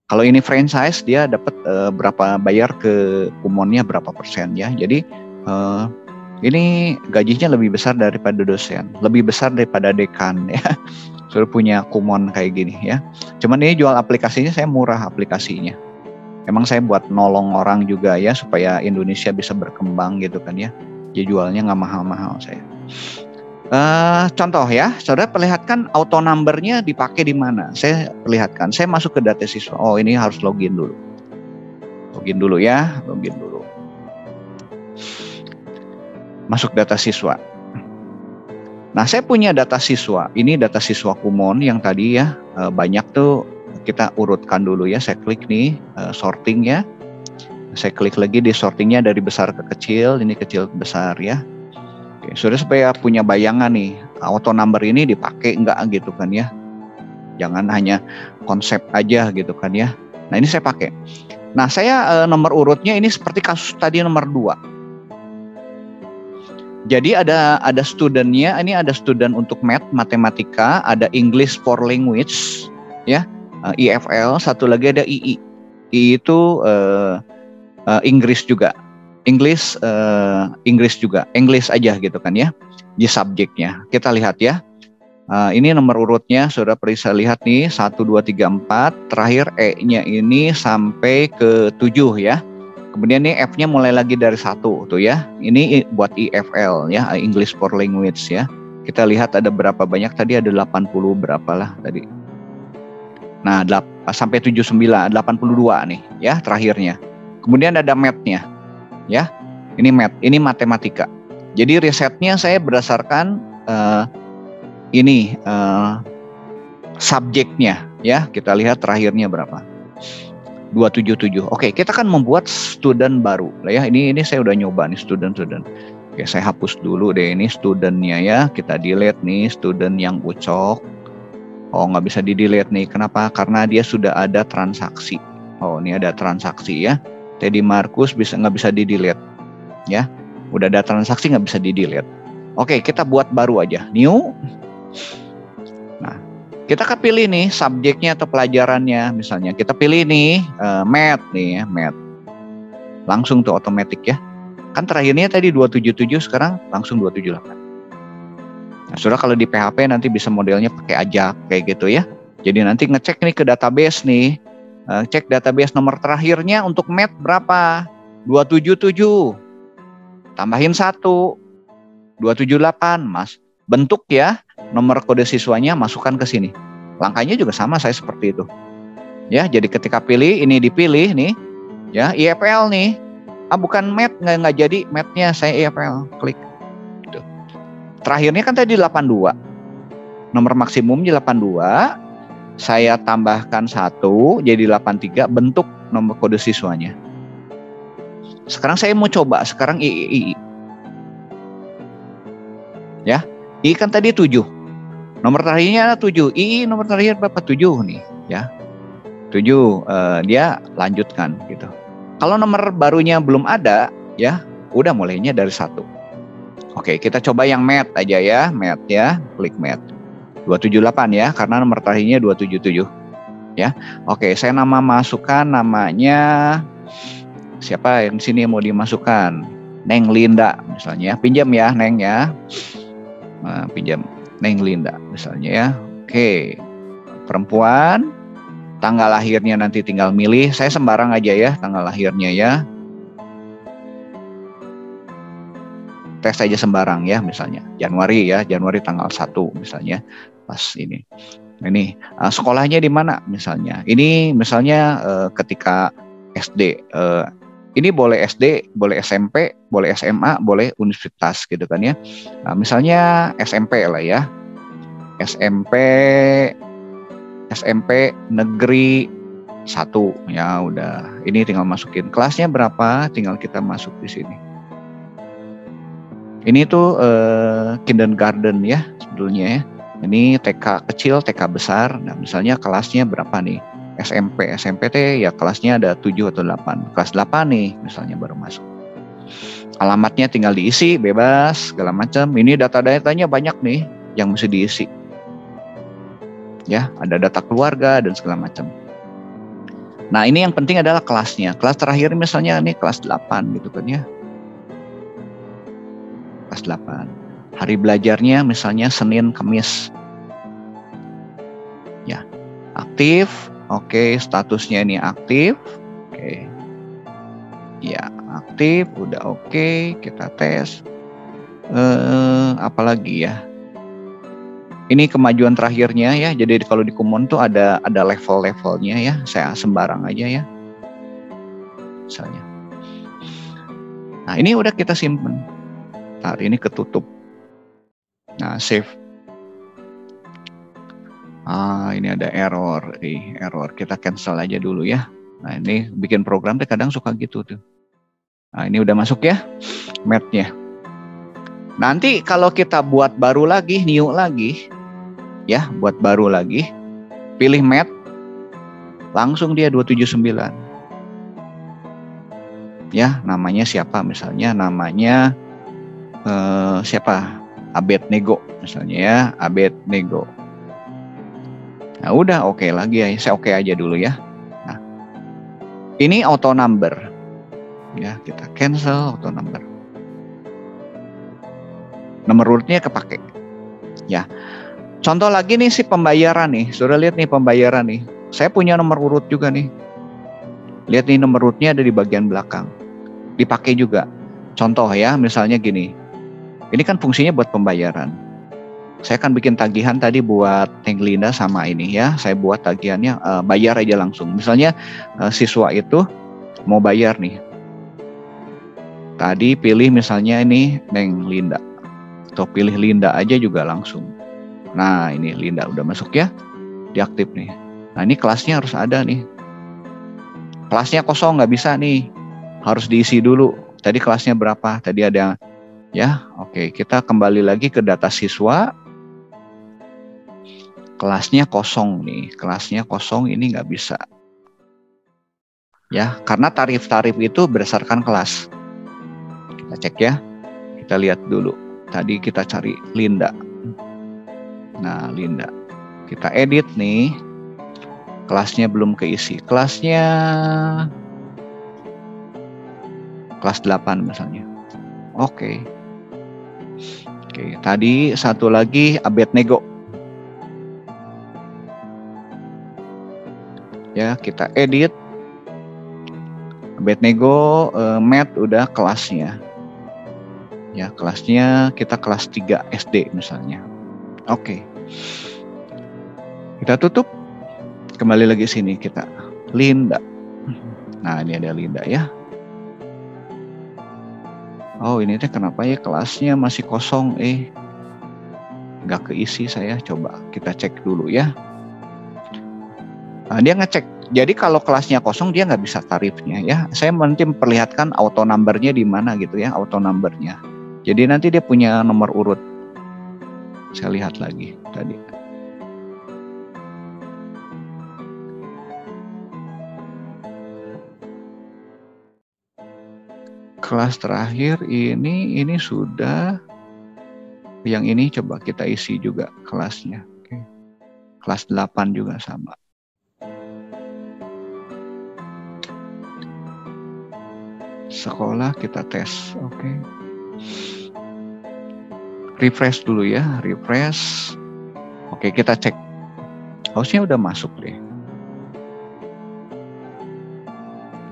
Kalau ini franchise dia dapat berapa, bayar ke kumonnya berapa persen ya. Jadi ini gajinya lebih besar daripada dosen, lebih besar daripada dekan ya. Sudah punya kumon kayak gini ya. Cuman ini jual aplikasinya saya murah aplikasinya. Emang saya buat nolong orang juga ya supaya Indonesia bisa berkembang gitu kan ya. Jadi jualnya nggak mahal-mahal saya. Contoh ya, saudara perlihatkan auto number-nya dipakai di mana. Saya perlihatkan, saya masuk ke data siswa. Oh ini harus login dulu. Login dulu ya, login dulu. Masuk data siswa. Nah saya punya data siswa. Ini data siswa kumon yang tadi ya, banyak tuh kita urutkan dulu ya. Saya klik nih, sorting ya. Saya klik lagi di sortingnya dari besar ke kecil, ini kecil ke besar ya. Oke, sudah supaya punya bayangan nih, auto number ini dipakai enggak gitu kan ya. Jangan hanya konsep aja gitu kan ya. Nah ini saya pakai. Nah saya nomor urutnya ini seperti kasus tadi nomor 2. Jadi ada studentnya, ini ada student untuk matematika, ada English for language ya, IFL, satu lagi ada II. II itu Inggris juga. Inggris juga, English aja gitu kan ya, di subjeknya. Kita lihat ya, ini nomor urutnya sudah bisa lihat nih, 1, 2, 3, 4, terakhir E-nya ini sampai ke 7 ya. Kemudian nih F-nya mulai lagi dari 1 tuh ya, ini buat IFL ya, English for Language ya. Kita lihat ada berapa banyak tadi, ada 80 berapa lah tadi. Nah sampai 79, 82 nih ya terakhirnya. Kemudian ada MET-nya. Ya, ini MET, ini matematika. Jadi risetnya saya berdasarkan subjeknya ya. Kita lihat terakhirnya berapa. 277. Oke, kita kan membuat student baru lah ya. Ini saya udah nyoba nih student. Oke, saya hapus dulu deh ini studentnya ya. Kita delete nih student yang ucok. Oh, nggak bisa di delete nih. Kenapa? Karena dia sudah ada transaksi. Oh, ini ada transaksi ya. Teddy Markus nggak bisa di-delete ya, udah ada transaksi nggak bisa di-delete. Oke, kita buat baru aja, new. Nah, kita kan pilih nih subjeknya atau pelajarannya, misalnya kita pilih nih math nih ya, math. Langsung tuh otomatis ya. Kan terakhirnya tadi 277, sekarang langsung 278. Nah, sudah kalau di PHP nanti bisa modelnya pakai ajak kayak gitu ya. Jadi nanti ngecek nih ke database nih. Cek database nomor terakhirnya untuk math berapa? 277. Tambahin 1. 278, Mas. Bentuk ya, nomor kode siswanya masukkan ke sini. Langkahnya juga sama saya seperti itu. Ya, jadi ketika pilih, ini dipilih nih. Ya, IFL nih. Bukan math, nggak jadi math-nya, saya IFL. Klik. Gitu. Terakhirnya kan tadi 82. Nomor maksimumnya 82. Saya tambahkan 1 jadi 83, bentuk nomor kode siswanya. Sekarang saya mau coba, sekarang II. Ya, I kan tadi 7. Nomor terakhirnya ada 7. II nomor terakhir berapa? 7 nih, ya. 7, dia lanjutkan gitu. Kalau nomor barunya belum ada, ya, udah mulainya dari 1. Oke, kita coba yang math aja ya, math ya, klik math. 278 ya, karena nomor terakhirnya 277 ya. Oke, saya masukkan namanya siapa yang sini mau dimasukkan? Neng Linda misalnya, pinjam ya Neng ya. Pinjam Neng Linda misalnya ya. Oke, perempuan Tanggal lahirnya nanti tinggal milih, saya sembarang aja ya tanggal lahirnya ya. Tes aja sembarang ya, misalnya Januari ya, Januari tanggal 1 misalnya, pas ini. Ini sekolahnya di mana misalnya. Ini misalnya ketika SD, ini boleh SD, boleh SMP, boleh SMA, boleh universitas gitu kan ya. Nah, misalnya SMP lah ya, SMP negeri 1 ya udah. Ini tinggal masukin kelasnya berapa, tinggal kita masuk di sini. Ini tuh kindergarten ya sebetulnya ya. Ini TK kecil, TK besar. Nah, misalnya kelasnya berapa nih? SMP ya kelasnya ada 7 atau 8. Kelas 8 nih misalnya baru masuk. Alamatnya tinggal diisi, bebas, segala macam. Ini data-datanya banyak nih yang mesti diisi. Ya, ada data keluarga dan segala macam. Nah, ini yang penting adalah kelasnya. Kelas terakhir misalnya nih kelas 8 gitu kan ya. Kelas 8. Hari belajarnya misalnya Senin, Kamis. Ya, aktif. Oke, statusnya ini aktif. Oke. Ya, aktif, udah oke, kita tes. Apalagi ya? Ini kemajuan terakhirnya ya. Jadi kalau di Kumon tuh ada level-levelnya ya. Saya sembarang aja ya. Misalnya. Nah, ini udah kita simpen. Hari ini ketutup. Nah, save. Ini ada error. Error. Kita cancel aja dulu ya. Nah, ini bikin program tuh kadang suka gitu tuh. Nah, ini udah masuk ya math-nya. Nanti kalau kita buat baru lagi, new lagi, ya, buat baru lagi, pilih math, langsung dia 279. Ya, namanya siapa misalnya? Namanya siapa? Abednego misalnya ya, Abednego. Nah, udah oke lagi ya. Saya oke aja dulu ya. Nah, ini auto number. Ya, kita cancel auto number. Nomor urutnya kepake. Ya. Contoh lagi nih si pembayaran nih. Sudah lihat nih pembayaran nih. Saya punya nomor urut juga nih. Lihat nih nomor urutnya ada di bagian belakang. Dipakai juga. Contoh ya, misalnya gini. Ini kan fungsinya buat pembayaran. Saya akan bikin tagihan tadi buat Neng Linda sama ini ya. Saya buat tagihannya bayar aja langsung. Misalnya siswa itu mau bayar nih. Tadi pilih misalnya ini Neng Linda. Atau pilih Linda aja juga langsung. Nah, ini Linda udah masuk ya. Diaktif nih. Nah, ini kelasnya harus ada nih. Kelasnya kosong nggak bisa nih. Harus diisi dulu. Tadi kelasnya berapa? Tadi ada ya. Oke, kita kembali lagi ke data siswa. Kelasnya kosong nih, kelasnya kosong ini nggak bisa. Ya, karena tarif-tarif itu berdasarkan kelas. Kita cek ya, kita lihat dulu. Tadi kita cari Linda. Nah, Linda. Kita edit nih. Kelasnya belum keisi. Kelasnya kelas 8 misalnya. Oke. Oke, tadi satu lagi Abednego. Ya, kita edit. Abednego math udah kelasnya. Ya, kelasnya kita kelas 3 SD misalnya. Oke. Kita tutup. Kembali lagi sini kita. Linda. Nah, ini ada Linda ya. Oh, ini teh kenapa ya kelasnya masih kosong? Nggak keisi saya. Coba kita cek dulu ya. Nah, dia ngecek. Jadi kalau kelasnya kosong dia nggak bisa tarifnya ya. Saya nanti memperlihatkan auto numbernya di mana gitu ya, auto numbernya. Jadi nanti dia punya nomor urut. Saya lihat lagi tadi. Kelas terakhir ini sudah. Yang ini coba kita isi juga kelasnya. Oke. Kelas 8 juga sama. Sekolah kita tes, oke. Refresh dulu ya, refresh. Oke, kita cek. Harusnya udah masuk deh.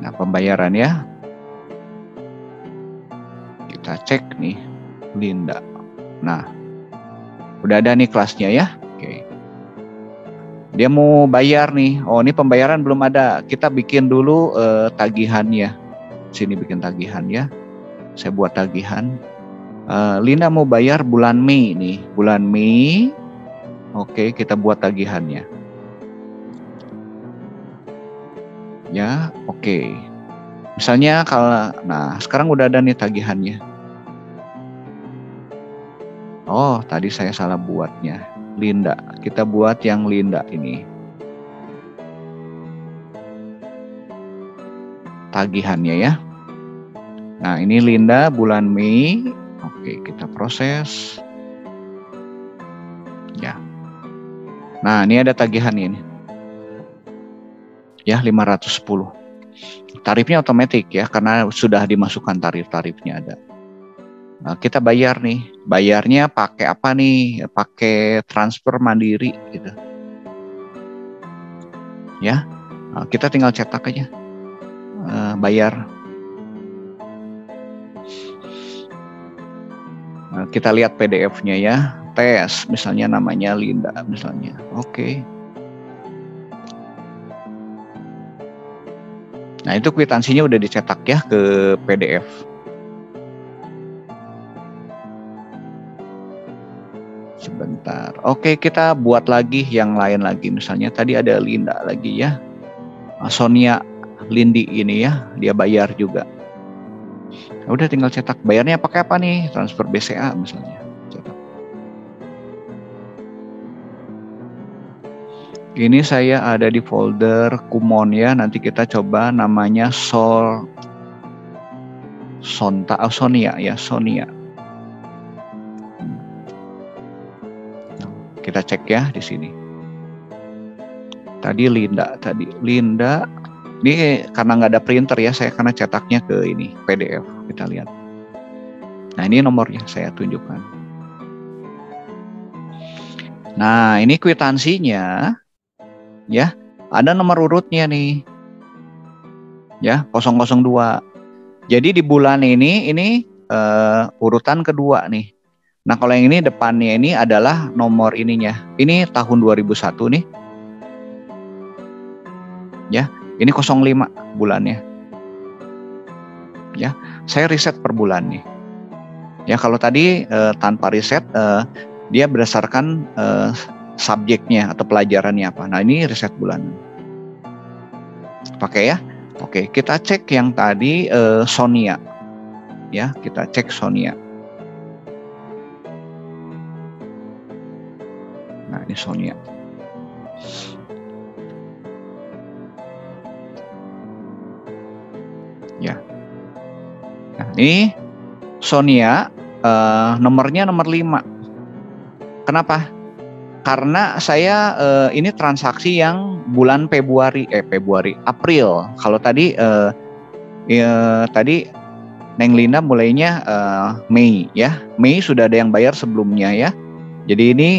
Nah, pembayaran ya. Kita cek nih, Linda. Nah, udah ada nih kelasnya ya. Oke. Dia mau bayar nih. Oh, ini pembayaran belum ada. Kita bikin dulu tagihannya. Sini bikin tagihan ya. Saya buat tagihan. Linda mau bayar bulan Mei nih. Bulan Mei. Oke, kita buat tagihannya. Ya, oke. Misalnya kalau, nah sekarang udah ada nih tagihannya. Oh, tadi saya salah buatnya. Linda, kita buat yang Linda ini. Tagihannya ya. Nah, ini Linda bulan Mei. Oke, kita proses. Ya. Nah, ini ada tagihannya ini. Ya, 510. Tarifnya otomatis ya, karena sudah dimasukkan tarif-tarifnya ada. Nah, kita bayar nih. Bayarnya pakai apa nih? Pakai transfer mandiri gitu. Ya. Nah, kita tinggal cetak aja. Bayar. Nah, kita lihat PDF-nya ya. Tes, misalnya namanya Linda misalnya. Oke. Nah, itu kwitansinya udah dicetak ya ke PDF. Sebentar. Oke, kita buat lagi yang lain lagi. Misalnya tadi ada Linda lagi ya. Sonia Lindi ini ya, dia bayar juga. Nah, udah tinggal cetak. Bayarnya pakai apa nih? Transfer BCA misalnya. Cetak. Ini saya ada di folder Kumon ya. Nanti kita coba namanya Sonia ya, Sonia. Kita cek ya di sini. Tadi Linda. Ini karena nggak ada printer ya, saya karena cetaknya ke ini PDF. Kita lihat. Nah, ini nomornya saya tunjukkan. Nah, ini kwitansinya ya, ada nomor urutnya nih. Ya, 002. Jadi di bulan ini urutan kedua nih. Nah, kalau yang ini depannya ini adalah nomor ininya. Ini tahun 2001 nih. Ya, ini 05 bulannya. Ya, saya riset per bulan nih. Ya, kalau tadi tanpa riset dia berdasarkan subjeknya atau pelajarannya apa. Nah, ini riset bulanan. Pakai ya. Oke, kita cek yang tadi Sonia. Ya, kita cek Sonia. Nah, ini Sonia. Ya. Nah, ini Sonia nomornya nomor 5. Kenapa? Karena saya ini transaksi yang bulan April. Kalau tadi tadi Neng Linda mulainya Mei ya. Mei sudah ada yang bayar sebelumnya ya. Jadi ini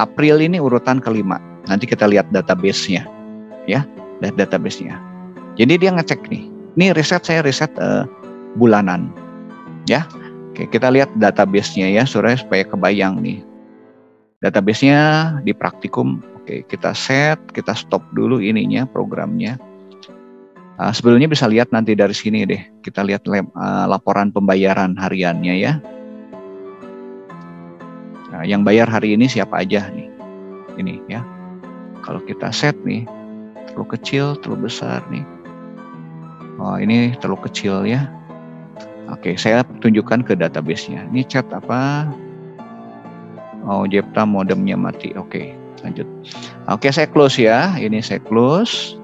April ini urutan kelima. Nanti kita lihat database-nya ya, database-nya. Jadi dia ngecek nih. Ini saya riset bulanan ya. Oke, kita lihat database-nya ya, supaya kebayang nih. Database-nya di praktikum. Oke, kita stop dulu ininya, programnya. Sebelumnya bisa lihat nanti dari sini deh. Kita lihat laporan pembayaran hariannya ya. Nah, yang bayar hari ini siapa aja nih? Ini ya. Kalau kita set nih, terlalu kecil, terlalu besar nih. Oh, ini terlalu kecil ya. Oke, saya tunjukkan ke database-nya. Ini chat apa? Oh, Jepta modemnya mati. Oke, lanjut. Oke, saya close ya. Ini saya close.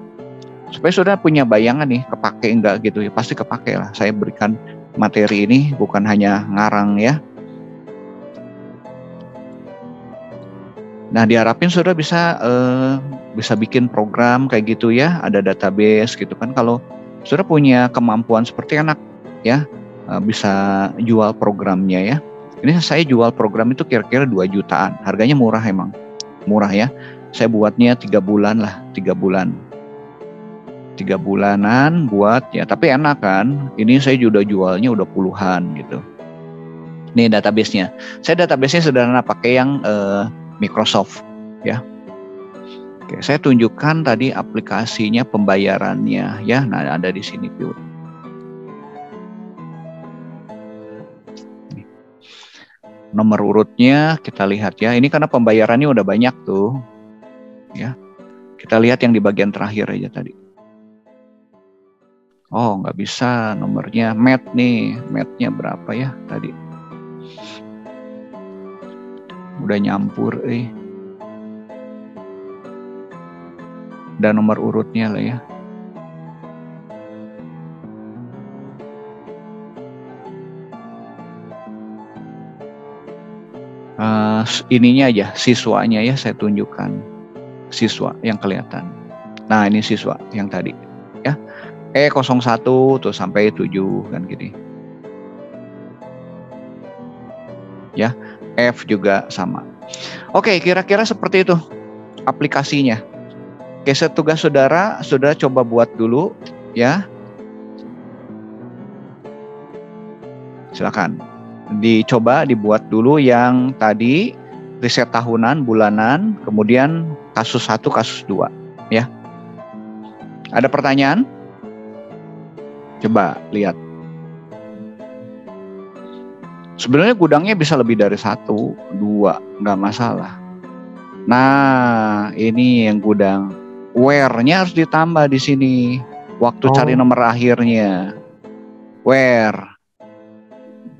Supaya sudah punya bayangan nih, kepake enggak gitu ya. Pasti kepake lah. Saya berikan materi ini bukan hanya ngarang ya. Nah, diharapin sudah bisa bikin program kayak gitu ya. Ada database gitu kan. Kalau sudah punya kemampuan seperti anak ya, bisa jual programnya ya. Ini saya jual program itu kira-kira 2 jutaan. Harganya murah emang. Murah ya. Saya buatnya 3 bulan lah, 3 bulan. 3 bulanan buat ya, tapi enak kan, ini saya juga jualnya udah puluhan gitu. Nih database-nya, saya database-nya sederhana pakai yang Microsoft ya. Oke, saya tunjukkan tadi aplikasinya pembayarannya ya. Nah, ada di sini Pure. Nomor urutnya kita lihat ya. Ini karena pembayarannya udah banyak tuh. Ya. Kita lihat yang di bagian terakhir aja tadi. Oh, nggak bisa nomornya. Mat-nya berapa ya tadi? Udah nyampur Dan nomor urutnya lah ya. Ininya aja, siswanya ya saya tunjukkan. Siswa yang kelihatan. Nah, ini siswa yang tadi ya. E01 tuh sampai 7 kan gini. Ya, F juga sama. Oke, kira-kira seperti itu aplikasinya. Oke, tugas saudara coba buat dulu ya. Silakan. Dicoba dibuat dulu yang tadi riset tahunan, bulanan, kemudian kasus 1, kasus 2 ya. Ada pertanyaan? Coba lihat. Sebenarnya gudangnya bisa lebih dari 1, 2, nggak masalah. Nah, ini yang gudang. Where-nya harus ditambah di sini. Waktu cari nomor akhirnya. Where.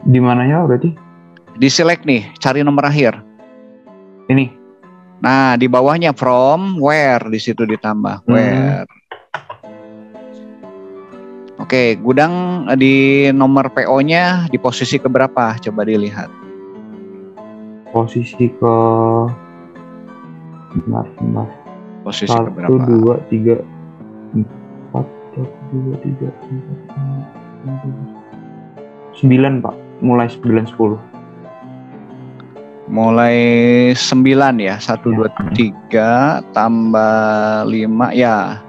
Di mananya berarti? Di select nih, cari nomor akhir. Ini. Nah, di bawahnya from, where, di situ ditambah. Where. Oke, gudang di nomor PO-nya di posisi keberapa? Coba dilihat. Posisi ke... Bentar. Posisi 1, keberapa? 2, 3, 4, 1, 2, 3, 4, 5, 6, 9 Pak, mulai 9, 10. Mulai 9 ya, 1, 2, 3, tambah 5 ya.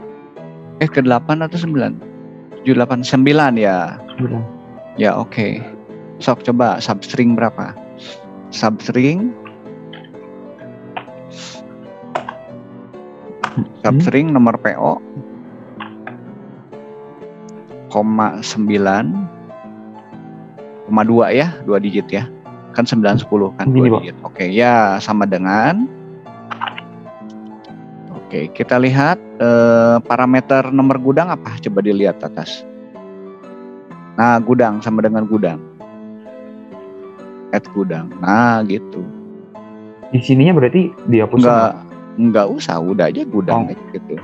Ke 8 atau 9? 7, 8, 9 ya. 9. Ya oke. Sok coba substring berapa? Substring nomor PO 9,2 ya, 2 digit ya. Kan 9, 10 kan 2 digit. Oke, ya sama dengan. Oke, kita lihat parameter nomor gudang apa? Coba dilihat atas. Nah, gudang sama dengan gudang. Add gudang. Nah, gitu. Di sininya berarti dihapus? Enggak usah, udah aja gudang gitu.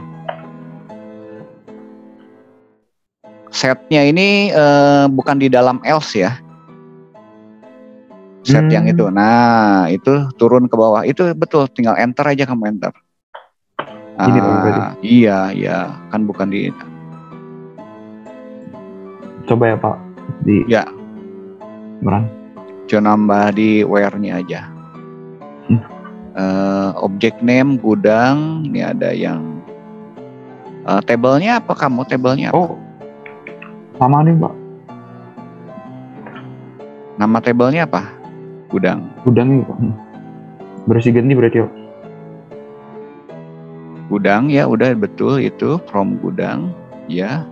Setnya ini bukan di dalam else ya. Set yang itu. Nah, itu turun ke bawah. Itu betul, tinggal enter aja kamu enter. Ini berarti. Iya, kan bukan di. Coba ya Pak. Ya. Beran. Coba nambah di where-nya aja. Object name gudang, ini ada yang tabelnya apa kamu? Tabelnya apa? Oh, sama nih Pak. Nama tabelnya apa? Gudang. Gudang nih Pak. Berarti ganti berarti Pak. Gudang ya, udah betul itu from gudang ya.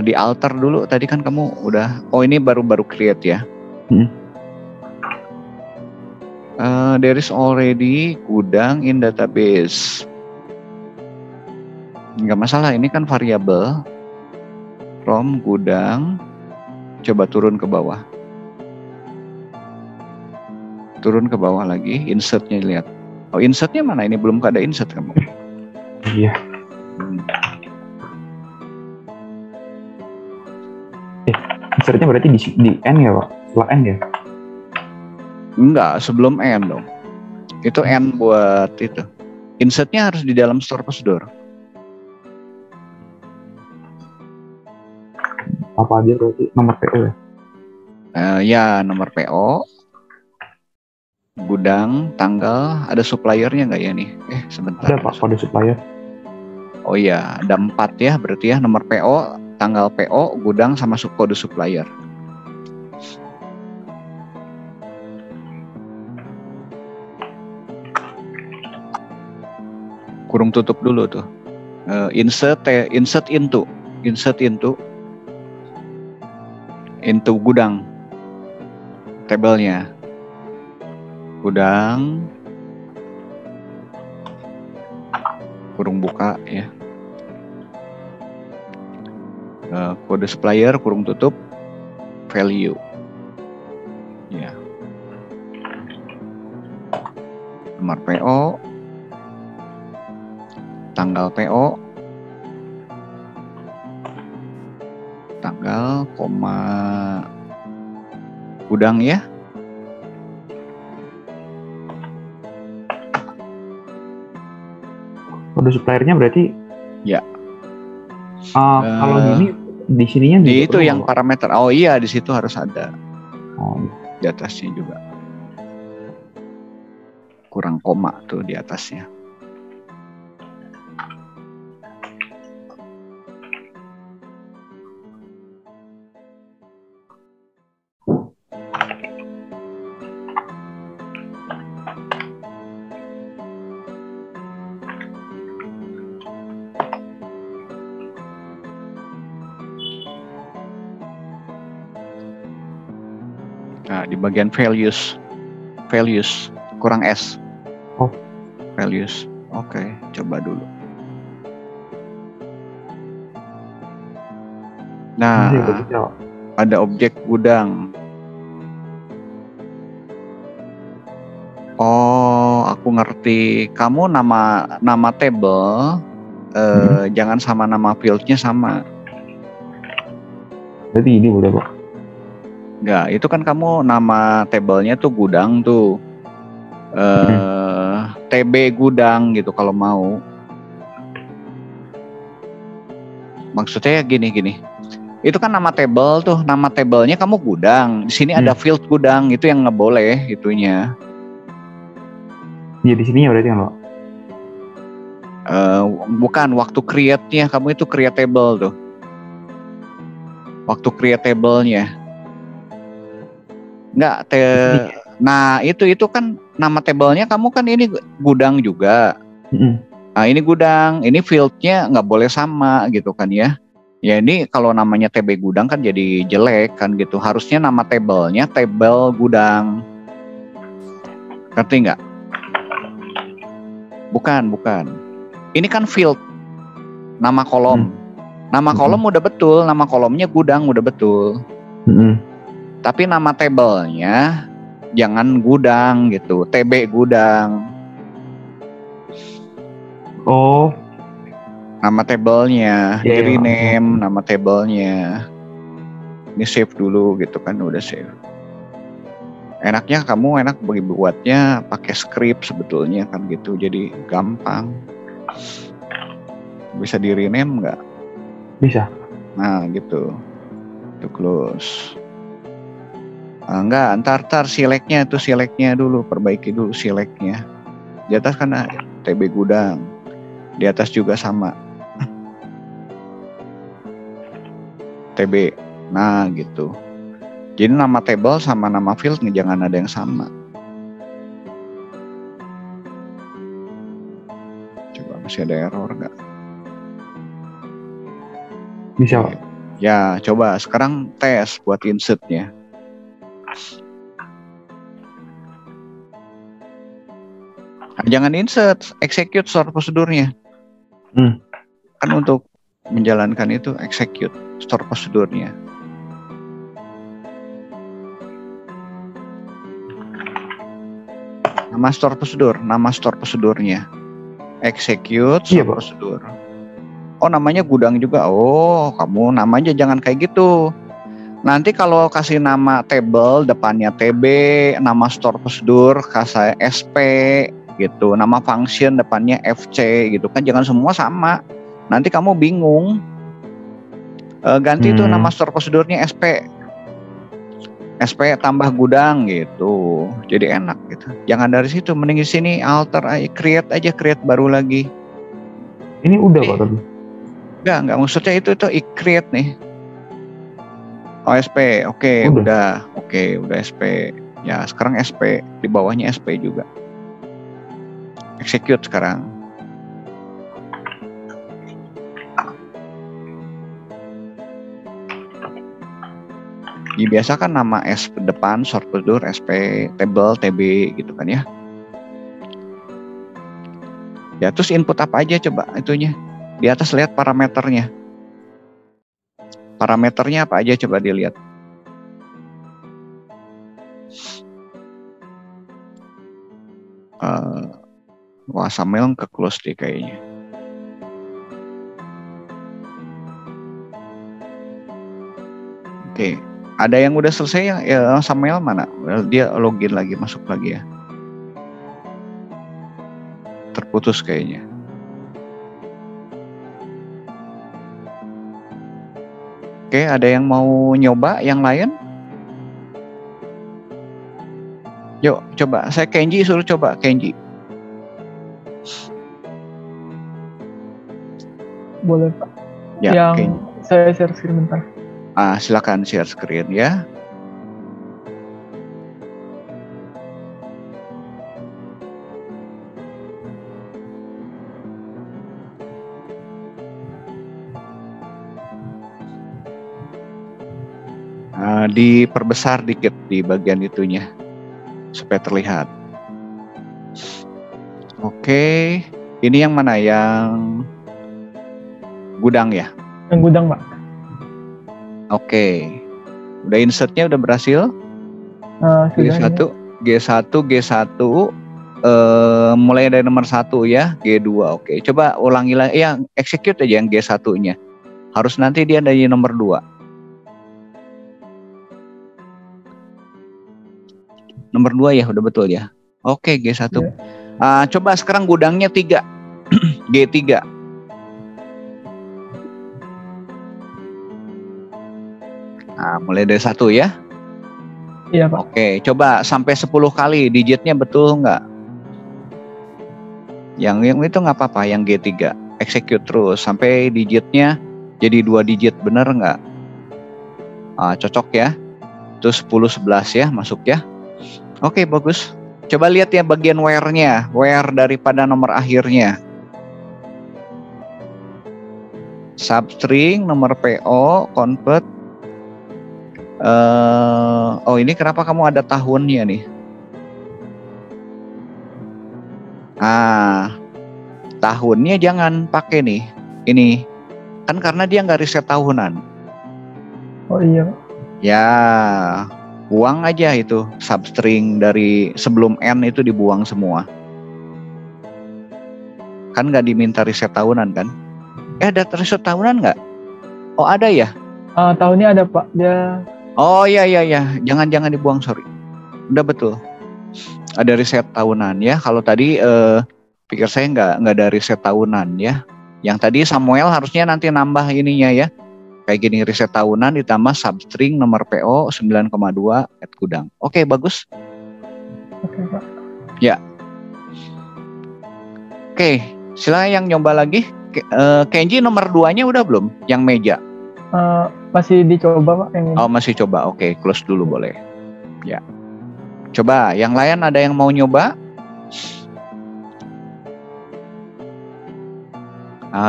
Di alter dulu tadi kan kamu udah. Oh ini baru create ya. There is already gudang in database. Nggak masalah, ini kan variabel from gudang. Coba turun ke bawah. Turun ke bawah lagi, insertnya lihat. Oh, insertnya mana? Ini belum ada insert kamu. Iya. Insertnya berarti di N ya Pak? Setelah N ya? Enggak, sebelum N dong. Itu N buat itu. Insertnya harus di dalam store procedure. Apa aja berarti? Nomor PO ya? Ya, nomor PO. Gudang, tanggal, ada suppliernya nggak ya nih? Sebentar. Ada Pak, kode supplier. Oh iya, ada 4 ya berarti ya, nomor PO, tanggal PO, gudang sama kode supplier. Kurung tutup dulu tuh. Insert into gudang. Tabelnya. Gudang. Kurung buka ya. Kode supplier kurung tutup. Value. Ya. Nomor PO. Tanggal PO, tanggal, koma, gudang ya. Kode suppliernya berarti? Ya. Kalau gini di sininya di itu yang parameter. Oh iya, di situ harus ada. Oh. Di atasnya juga. Kurang koma tuh di atasnya. Nah, di bagian values kurang S. Oh. Values. Oke, coba dulu. Nah, ada objek gudang. Oh, aku ngerti. Kamu nama table jangan sama nama fieldnya sama. Berarti ini boleh, Pak? Enggak, itu kan kamu nama tabelnya tuh gudang tuh. TB gudang gitu kalau mau. Maksudnya gini. Itu kan nama table tuh, nama tabelnya kamu gudang. Di sini ada field gudang, itu yang nggak boleh itunya. Ya di sini ya berarti kan, Pak? Bukan, waktu create-nya kamu itu create table tuh. Waktu create table-nya. Enggak, nah itu kan nama tabelnya kamu kan ini gudang juga. Nah ini gudang, ini fieldnya nggak boleh sama gitu kan ya. Ya ini kalau namanya TB gudang kan jadi jelek kan gitu. Harusnya nama tabelnya tabel gudang. Ngerti nggak? Bukan. Ini kan field, nama kolom. Nama kolom udah betul, nama kolomnya gudang udah betul. Tapi nama tabelnya jangan gudang gitu, TB gudang. Oh. Nama tabelnya, rename nama tabelnya. Ini save dulu gitu kan, udah save. Enaknya kamu buatnya pakai script sebetulnya kan gitu, jadi gampang. Bisa di rename nggak? Bisa. Nah gitu. Itu close. Enggak, ntar selectnya dulu, perbaiki dulu selectnya. Di atas kan TB gudang, di atas juga sama TB. Nah gitu. Jadi nama table sama nama field jangan ada yang sama. Coba masih ada error nggak? Bisa, Pak. Ya coba sekarang tes buat insertnya. Jangan insert, execute store prosedurnya. Kan untuk menjalankan itu execute store prosedurnya. Nama store prosedurnya. Execute store prosedur. Oh namanya gudang juga. Oh kamu namanya jangan kayak gitu. Nanti kalau kasih nama table depannya TB, nama store prosedur kasih SP gitu, nama function depannya FC gitu kan, jangan semua sama. Nanti kamu bingung. Ganti tuh nama store prosedurnya SP tambah gudang gitu. Jadi enak gitu. Jangan dari situ, mending di sini alter aja, create baru lagi. Ini udah Pak tapi. Enggak maksudnya itu create nih. SP, oke, udah SP. Ya, sekarang SP, di bawahnya SP juga. Execute sekarang. Ya, biasa kan nama S depan, short procedure, SP, table, TB gitu kan ya. Ya, terus input apa aja coba itunya. Di atas lihat parameternya. Parameternya apa aja coba dilihat. Wah, Samuel ke close deh kayaknya. Oke, ada yang udah selesai ya, Samuel mana? Dia login lagi, masuk lagi ya. Terputus kayaknya. Oke, ada yang mau nyoba yang lain? Yuk, coba. Saya Kenji suruh coba, Kenji. Boleh Pak. Ya, yang Kenji. saya share screen bentar. Silakan share screen ya. Diperbesar dikit di bagian itunya supaya terlihat. Oke, ini yang mana? Yang gudang ya? Yang gudang Pak. Oke, udah insertnya udah berhasil. G1 mulai dari nomor 1 ya, G2. Oke, coba ulangi lagi ya, execute aja yang G1-nya. Harus nanti dia dari nomor 2. Nomor 2 ya, udah betul ya. Oke, G1. Yeah. Coba sekarang gudangnya 3. G3. Mulai dari 1 ya. Iya Pak. Oke, coba sampai 10 kali digitnya betul nggak? Yang itu nggak apa-apa, yang G3. Execute terus sampai digitnya jadi 2 digit, bener nggak? Cocok ya. Terus 10, 11 ya, masuk ya. Oke, bagus. Coba lihat ya bagian where-nya, where daripada nomor akhirnya. Substring, nomor PO, convert. Ini kenapa kamu ada tahunnya nih? Tahunnya jangan pakai nih. Ini kan karena dia nggak riset tahunan. Oh iya. Ya, buang aja itu substring dari sebelum N itu dibuang semua. Kan nggak diminta riset tahunan kan? Ada riset tahunan nggak? Oh ada ya? Tahunnya ada Pak. Dia. Oh iya. Jangan dibuang, sorry. Udah betul. Ada riset tahunan ya. Kalau tadi pikir saya nggak ada riset tahunan ya. Yang tadi Samuel harusnya nanti nambah ininya ya. Kayak gini, riset tahunan ditambah substring nomor PO 9,2 at gudang. Oke, bagus. Oke Pak. Ya. Oke, silakan yang nyoba lagi. Kenji nomor 2-nya udah belum? Yang meja? Masih dicoba Pak yang ini. Oh, masih coba. Oke, close dulu boleh. Ya. Coba, yang lain ada yang mau nyoba?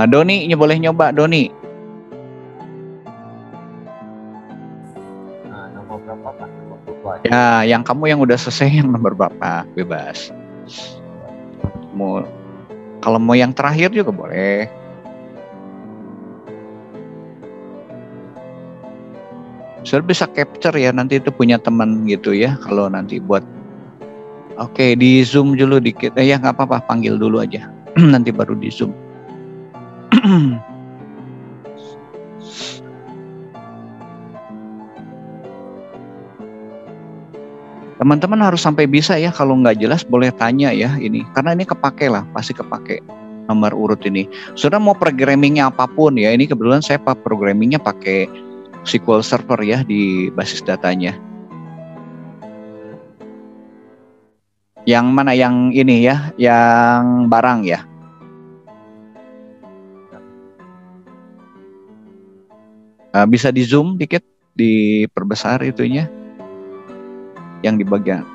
Doni, boleh nyoba, Doni. Nomor berapa Pak? Ya, yang kamu yang udah selesai yang nomor berapa? Bebas. Kalau mau yang terakhir juga boleh. Sudah bisa capture ya, nanti itu punya teman gitu ya. Kalau nanti buat, oke, di zoom dulu dikit. Ya nggak apa-apa, panggil dulu aja. Nanti baru di zoom. Teman-teman harus sampai bisa ya, kalau nggak jelas boleh tanya ya ini. Karena ini kepake lah, pasti kepake nomor urut ini. Sudah mau programmingnya apapun ya, ini kebetulan saya programmingnya pakai SQL Server ya di basis datanya. Yang mana yang ini ya, yang barang ya? Bisa di zoom dikit, diperbesar itunya yang di bagian.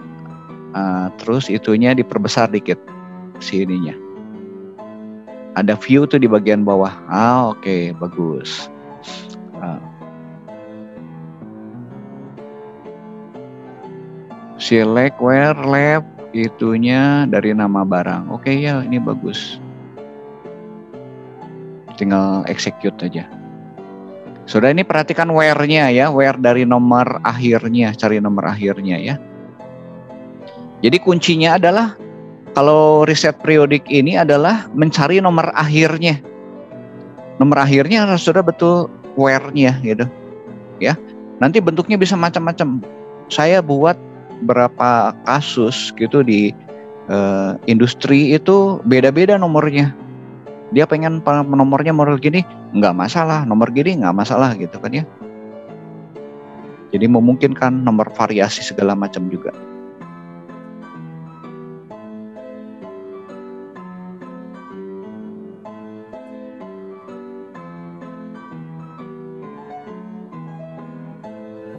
Terus itunya diperbesar dikit sininya. Ada view tuh di bagian bawah. Oke, bagus. Select where lab itunya dari nama barang. Oke ya, ini bagus. Tinggal execute aja. Sudah, ini perhatikan where-nya ya, where dari nomor akhirnya, cari nomor akhirnya ya. Jadi kuncinya adalah kalau reset periodik ini adalah mencari nomor akhirnya. Nomor akhirnya harus sudah betul where-nya gitu. Ya. Nanti bentuknya bisa macam-macam. Saya buat berapa kasus gitu di industri itu beda-beda nomornya. Dia pengen nomornya nomor gini, nggak masalah. Nomor gini nggak masalah gitu kan ya. Jadi memungkinkan nomor variasi segala macam juga.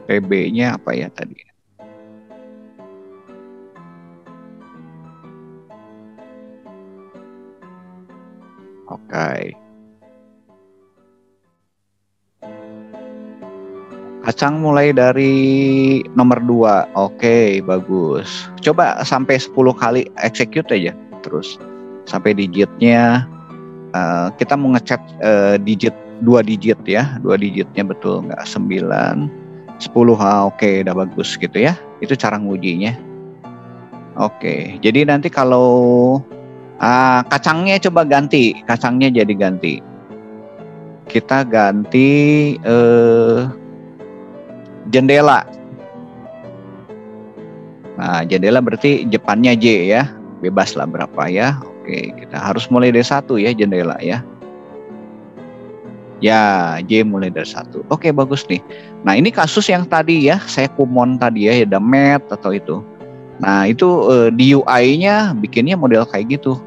PB-nya apa ya tadi? Oke. Kacang mulai dari nomor 2. Oke, bagus. Coba sampai 10 kali execute aja terus. Sampai digitnya kita mau ngecek digit 2 digit ya. 2 digitnya betul nggak 9, 10. Oke, udah bagus gitu ya. Itu cara ngujinya. Oke, jadi nanti kalau kacangnya coba ganti, kacangnya jadi ganti. Kita ganti jendela. Nah, jendela berarti depannya J ya, bebas lah berapa ya. Oke, kita harus mulai dari 1 ya jendela ya. Ya, J mulai dari 1. Oke, bagus nih. Nah, ini kasus yang tadi ya, saya kumon tadi ya, ada mat atau itu. Nah, itu di UI-nya bikinnya model kayak gitu.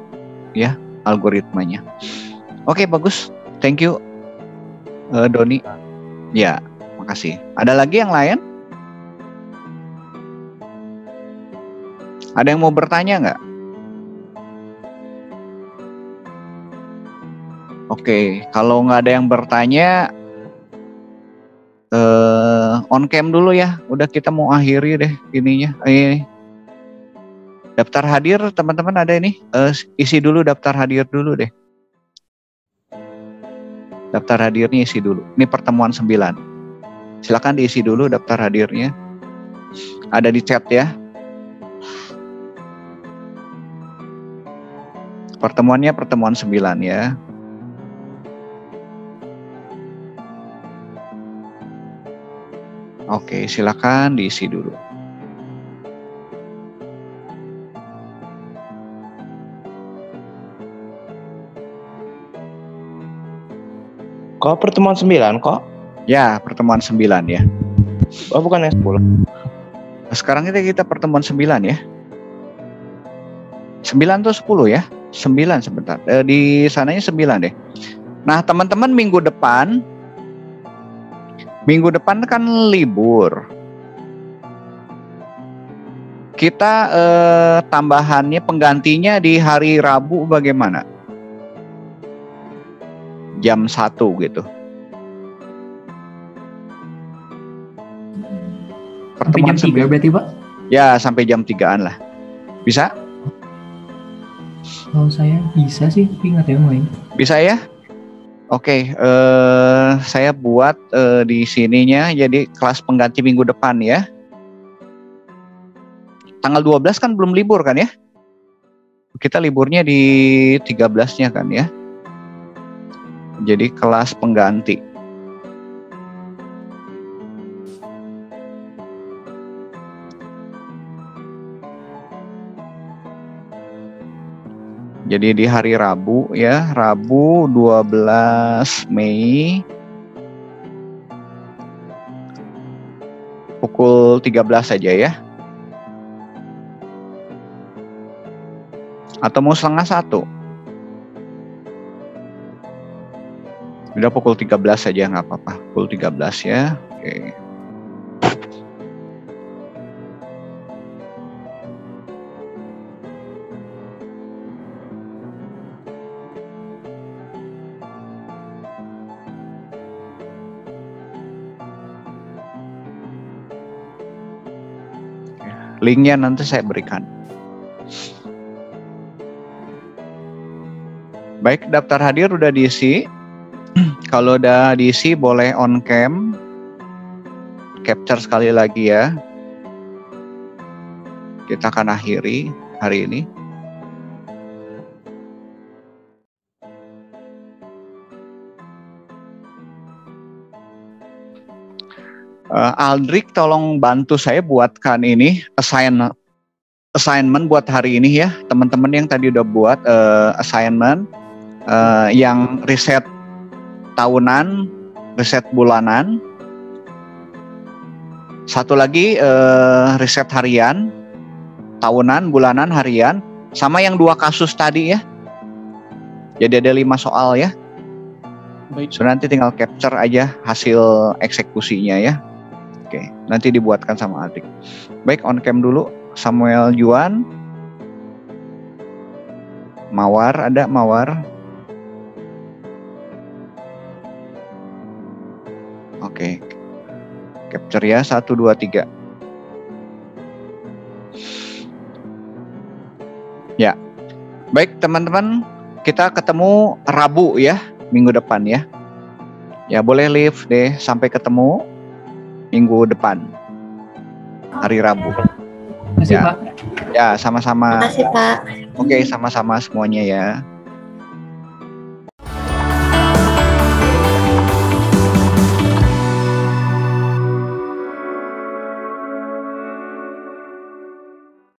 Ya, algoritmanya. Oke, bagus. Thank you, Doni. Ya, makasih. Ada lagi yang lain? Ada yang mau bertanya nggak? Oke, kalau nggak ada yang bertanya, on cam dulu ya. Udah, kita mau akhiri deh ininya. Daftar hadir teman-teman ada ini, isi dulu daftar hadir dulu deh. Daftar hadirnya isi dulu. Ini pertemuan 9. Silakan diisi dulu daftar hadirnya. Ada di chat ya. Pertemuannya pertemuan 9 ya. Oke, silakan diisi dulu. Kok pertemuan 9 kok? Ya, pertemuan 9 ya. Oh, bukan yang 10. Sekarang kita pertemuan 9 ya. 9 tuh 10 ya. 9 sebentar. Di sananya 9 deh. Nah, teman-teman minggu depan kan libur. Kita tambahannya penggantinya di hari Rabu bagaimana? Jam 1 gitu. Sampai jam 3 berarti Pak? Ya, sampai jam 3-an lah. Bisa? Kalau saya bisa sih, tapi nggak tahu yang lain. Bisa ya? Oke, saya buat di sininya jadi kelas pengganti minggu depan ya. Tanggal 12 kan belum libur kan ya? Kita liburnya di 13-nya kan ya. Jadi kelas pengganti. Jadi di hari Rabu ya, Rabu 12 Mei pukul 13 saja ya. Atau mau setengah 1? Udah pukul 13 saja nggak apa-apa. Pukul 13 ya. Oke. Linknya nanti saya berikan. Baik, daftar hadir udah diisi. Kalau udah diisi boleh on cam. Capture sekali lagi ya. Kita akan akhiri hari ini. Aldrik tolong bantu saya buatkan ini assignment buat hari ini ya. Teman-teman yang tadi udah buat assignment yang riset tahunan, riset bulanan. Satu lagi riset harian, tahunan, bulanan, harian, sama yang 2 kasus tadi ya. Jadi ada 5 soal ya. Baik. So nanti tinggal capture aja hasil eksekusinya ya. Oke, nanti dibuatkan sama adik. Baik, on cam dulu. Samuel Juan. Mawar, ada Mawar. Oke. Capture ya, 1, 2, 3. Ya. Baik, teman-teman, kita ketemu Rabu ya, minggu depan ya. Ya, boleh live deh sampai ketemu minggu depan. Hari Rabu. Terima kasih Ya. Pak. Ya, sama-sama. Makasih Pak. Oke, sama-sama semuanya ya.